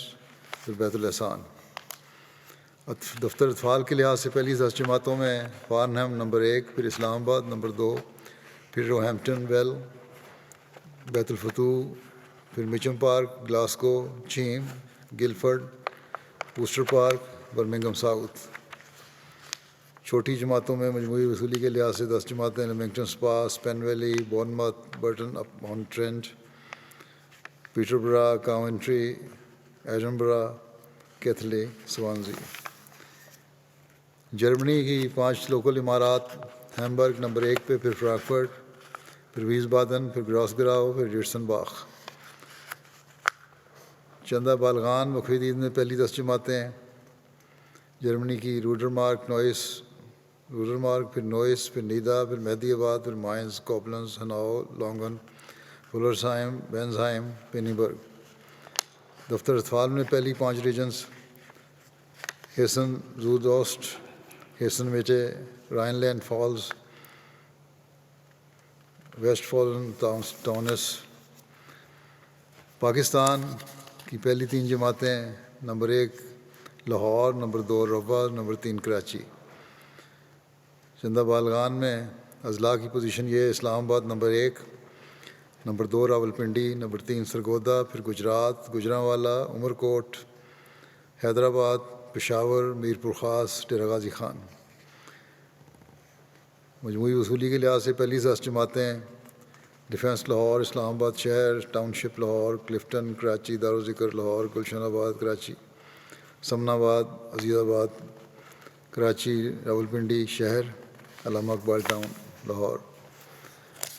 پھر بیت الاحسان۔ دفتر اطفال کے لحاظ سے پہلی 10 جماعتوں میں فارنہم نمبر 1، پھر اسلام آباد نمبر 2، پھر روہیمپٹن ویل، بیت الفتوح، پھر Mitcham Park, Glasgow, Cheam, Guildford, Worcester Park, Birmingham South. چھوٹی جماعتوں میں مجموعی وصولی کے لحاظ سے 10 جماعتیں Leamington Spa, Spen Valley, Bournemouth, Burton upon Trent, Peterborough, Coventry, Edinburgh, Keighley, Swansea. Germany کی 5 لوکل امارات، ہیمبرگ نمبر 1 پہ، پھر فرانکفرٹ، پھر ویسبادن، پھر گراسگراؤ، پھر ڈیٹسن باخ۔ چندہ بالغان مقفی عید میں پہلی 10 جماعتیں جرمنی کی روڈرمارک، پھر نوئس، پھر نیدا، پھر مہدی آباد، پھر مائنز، کوبلنز، ہناؤ، لانگن، فولرسہائم، بینزہائم، پینیبرگ۔ دفتر اطفال میں پہلی 5 regions Hessen Sudost, Hessen Mitte, Rheinland Pfalz, Westfalen Taunus. Pakistan کی پہلی 3 جماعتیں، نمبر 1 لاہور، نمبر 2 روا، نمبر 3 کراچی۔ چندہ بالغان میں اضلاع کی پوزیشن یہ ہے: اسلام آباد number 1، number 2 Rawalpindi, number 3 Sargodha, پھر گجرات، گوجرانوالا، عمرکوٹ، حیدرآباد، پشاور، میرپور خاص، ڈیرہ غازی خان۔ مجموعی وصولی کے لحاظ سے پہلی 10 جماعتیں ڈیفنس لاہور، اسلام آباد شہر، ٹاؤن شپ لاہور، کلفٹن کراچی، دارالذکر لاہور، گلشن آباد کراچی، سمن آباد، عزیز آباد کراچی، راولپنڈی شہر، علامہ اقبال ٹاؤن لاہور۔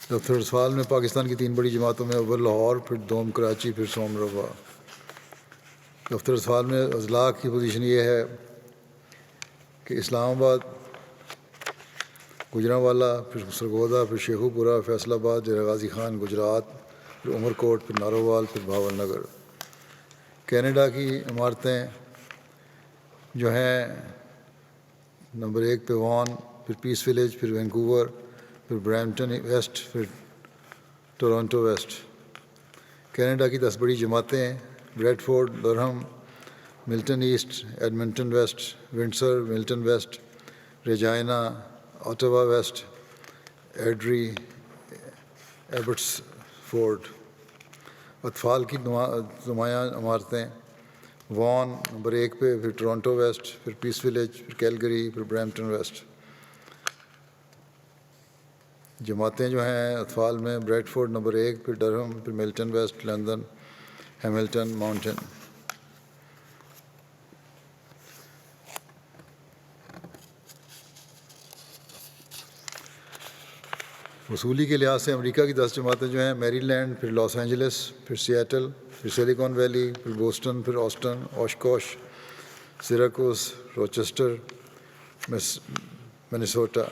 دفتر اطفال میں پاکستان کی 3 بڑی جماعتوں میں اول لاہور، پھر دوم کراچی، پھر سوم روا۔ دفتر اطفال میں اضلاع کی پوزیشن یہ ہے کہ اسلام آباد، گوجرانوالا، پھر سرگودا، پھر شیخو پورہ، فیصل آباد، ڈیرہ غازی خان گجرات، پھر عمرکوٹ، پھر نارووال، پھر بھاول نگر۔ کینیڈا کی عمارتیں جو ہیں، نمبر 1 پہ وان، پھر پیس ولیج، پھر وینکوور، پھر برامپٹن ویسٹ، پھر ٹورانٹو ویسٹ۔ کینیڈا کی 10 بڑی جماعتیں، Bradford, Durham, Milton East, Edmonton West, Windsor, Milton West, Regina, Ottawa West, Airdrie, Abbotsford. اطفال کی نمایاں عمارتیں، وان نمبر 1 پہ، پھر ٹورانٹو ویسٹ، پھر پیس ولیج، پھر کیلگری، پھر برامپٹن ویسٹ۔ جماعتیں جو ہیں اطفال میں، بریڈ فورڈ نمبر 1، پھر ڈرہم، پھر Milton West, London, Hamilton, Mountain. وصولی کے لحاظ سے امریکہ کی 10 جماعتیں جو ہیں، میری لینڈ، پھر لاس اینجلس، پھر سیاٹل، پھر سلیکون ویلی، پھر بوسٹن، پھر Austin, Oshkosh, Syracuse, Rochester, Minnesota.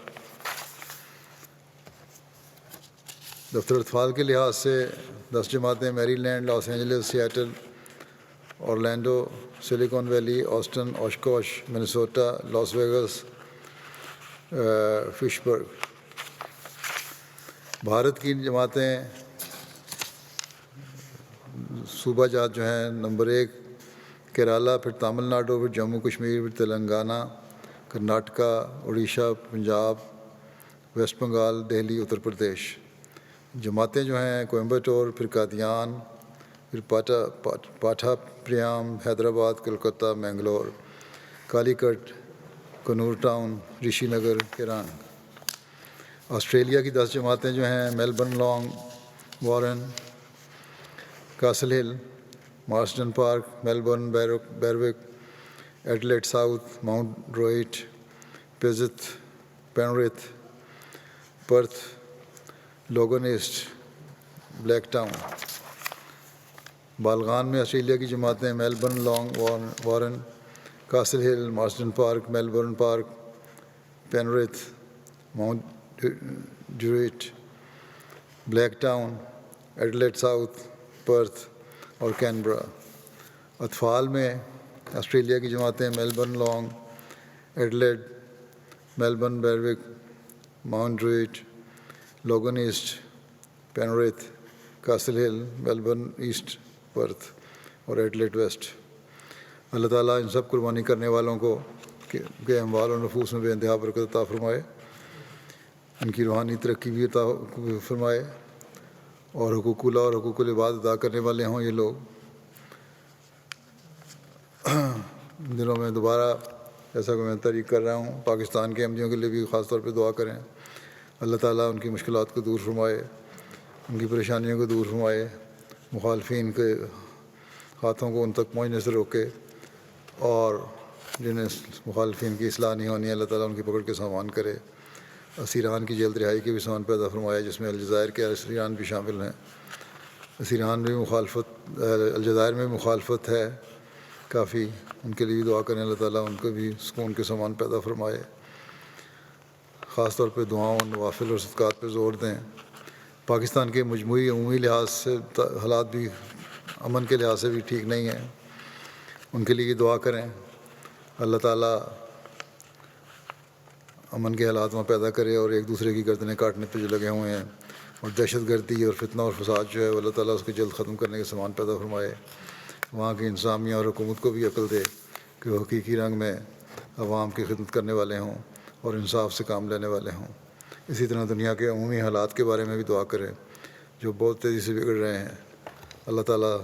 دفتر اطفال کے لحاظ سے 10 جماعتیں، Maryland, Los Angeles, Seattle, Orlando, Silicon Valley, Austin, Oshkosh, Minnesota, Las Vegas, فشبرگ۔ بھارت کی جماعتیں، صوبہ جات جو ہیں، نمبر 1 کیرالہ، پھر تامل ناڈو، پھر جموں کشمیر، پھر تلنگانہ، کرناٹکا، اڑیسہ، پنجاب، ویسٹ بنگال، دہلی، اتر پردیش۔ جماعتیں جو ہیں، کوئمبٹور، پھر قادیان، پھر Pathapriyam, Hyderabad, Calcutta, Mangalore, Calicut, Kannur Town, Rishi Nagar, Kerang. Australia کی 10 جماعتیں جو ہیں، Melbourne, Langwarrin, Castle Hill, Marsden Park, Melbourne, Berwick, Adelaide South, Mount Druitt, پیزتھ، Penrith, Perth, Logan East, Blacktown. بالغان میں آسٹریلیا کی جماعتیں، Melbourne, Langwarrin, Castle Hill, Marsden Park, Melbourne Park, Penrith, Mount Druitt, Blacktown, Adelaide South, Perth اور کینبرا۔ اطفال میں آسٹریلیا کی جماعتیں، Melbourne, Long, Adelaide, Melbourne, Berwick, Mount Druitt, Logan East, Penrith, Castle Hill, Melbourne East, Perth اور ایڈلیڈ ویسٹ۔ اللہ تعالیٰ ان سب قربانی کرنے والوں کو کے اموال اور نفوس میں بے انتہا برکت عطا فرمائے، ان کی روحانی ترقی بھی عطا فرمائے، اور حقوق اللہ اور حقوق العباد ادا کرنے والے ہوں یہ لوگ۔ ان دنوں میں دوبارہ ایسا کہ میں تحریک کر رہا ہوں، پاکستان کے احمدیوں کے لیے بھی خاص طور پہ دعا کریں، اللہ تعالیٰ ان کی مشکلات کو دور فرمائے، ان کی پریشانیوں کو دور فرمائے، مخالفین کے ہاتھوں کو ان تک پہنچنے سے روکے، اور جنہیں مخالفین کی اصلاح نہیں ہونی ہے اللہ تعالیٰ ان کی پکڑ کے سامان کرے۔ اسیران کی جلد رہائی کے بھی سامان پیدا فرمایا، جس میں الجزائر کے اسیران بھی شامل ہیں۔ اسیران میں الجزائر میں مخالفت ہے کافی، ان کے لیے بھی دعا کریں، اللہ تعالیٰ ان کو بھی سکون کے سامان پیدا فرمائے۔ خاص طور پہ دعاؤں، نوافل اور صدقات پہ زور دیں۔ پاکستان کے مجموعی عمومی لحاظ سے حالات بھی امن کے لحاظ سے بھی ٹھیک نہیں ہیں، ان کے لیے دعا کریں، اللہ تعالیٰ امن کے حالات وہاں پیدا کرے، اور ایک دوسرے کی گردنیں کاٹنے پہ جو لگے ہوئے ہیں، اور دہشت گردی اور فتنہ اور فساد جو ہے وہ اللہ تعالیٰ اس کو جلد ختم کرنے کے سامان پیدا فرمائے۔ وہاں کی انتظامیہ اور حکومت کو بھی عقل دے کہ وہ حقیقی رنگ میں عوام کی خدمت کرنے والے ہوں اور انصاف سے کام لینے والے ہوں۔ اسی طرح دنیا کے عمومی حالات کے بارے میں بھی دعا کریں جو بہت تیزی سے بگڑ رہے ہیں، اللہ تعالیٰ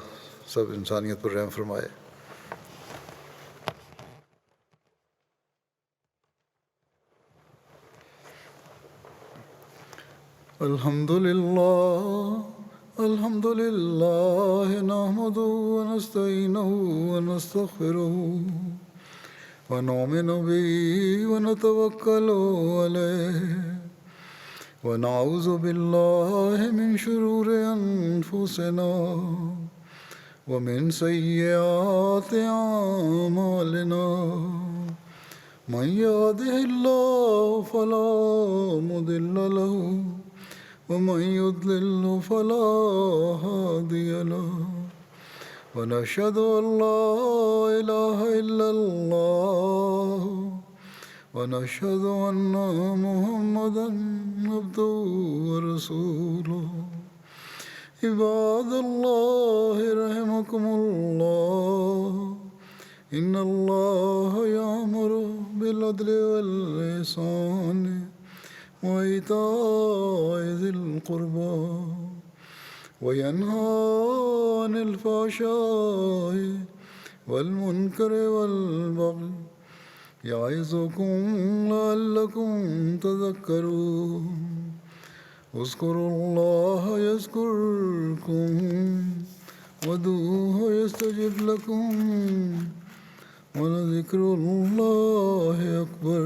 سب انسانیت پر رحم فرمائے۔ الحمد للہ نحمده ونستعینه ونستغفره ونؤمن به ونتوکل علیہ ونعوذ باللہ من شرور انفسنا ومن سیئات اعمالنا من يهده الله فلا مضل له ومن يضلل فلا هادي له ونشهد أن لا إله إلا الله ونشهد أن محمدا عبده ورسوله عباد الله رحمكم الله إن الله يأمر بالعدل والإحسان وإيتاء ذي القربى وينهى عن الفحشاء والمنكر والبغي يعظكم لعلكم تذكرون اذكروا الله يذكركم وادعوه يستجب لكم ولذكر الله أكبر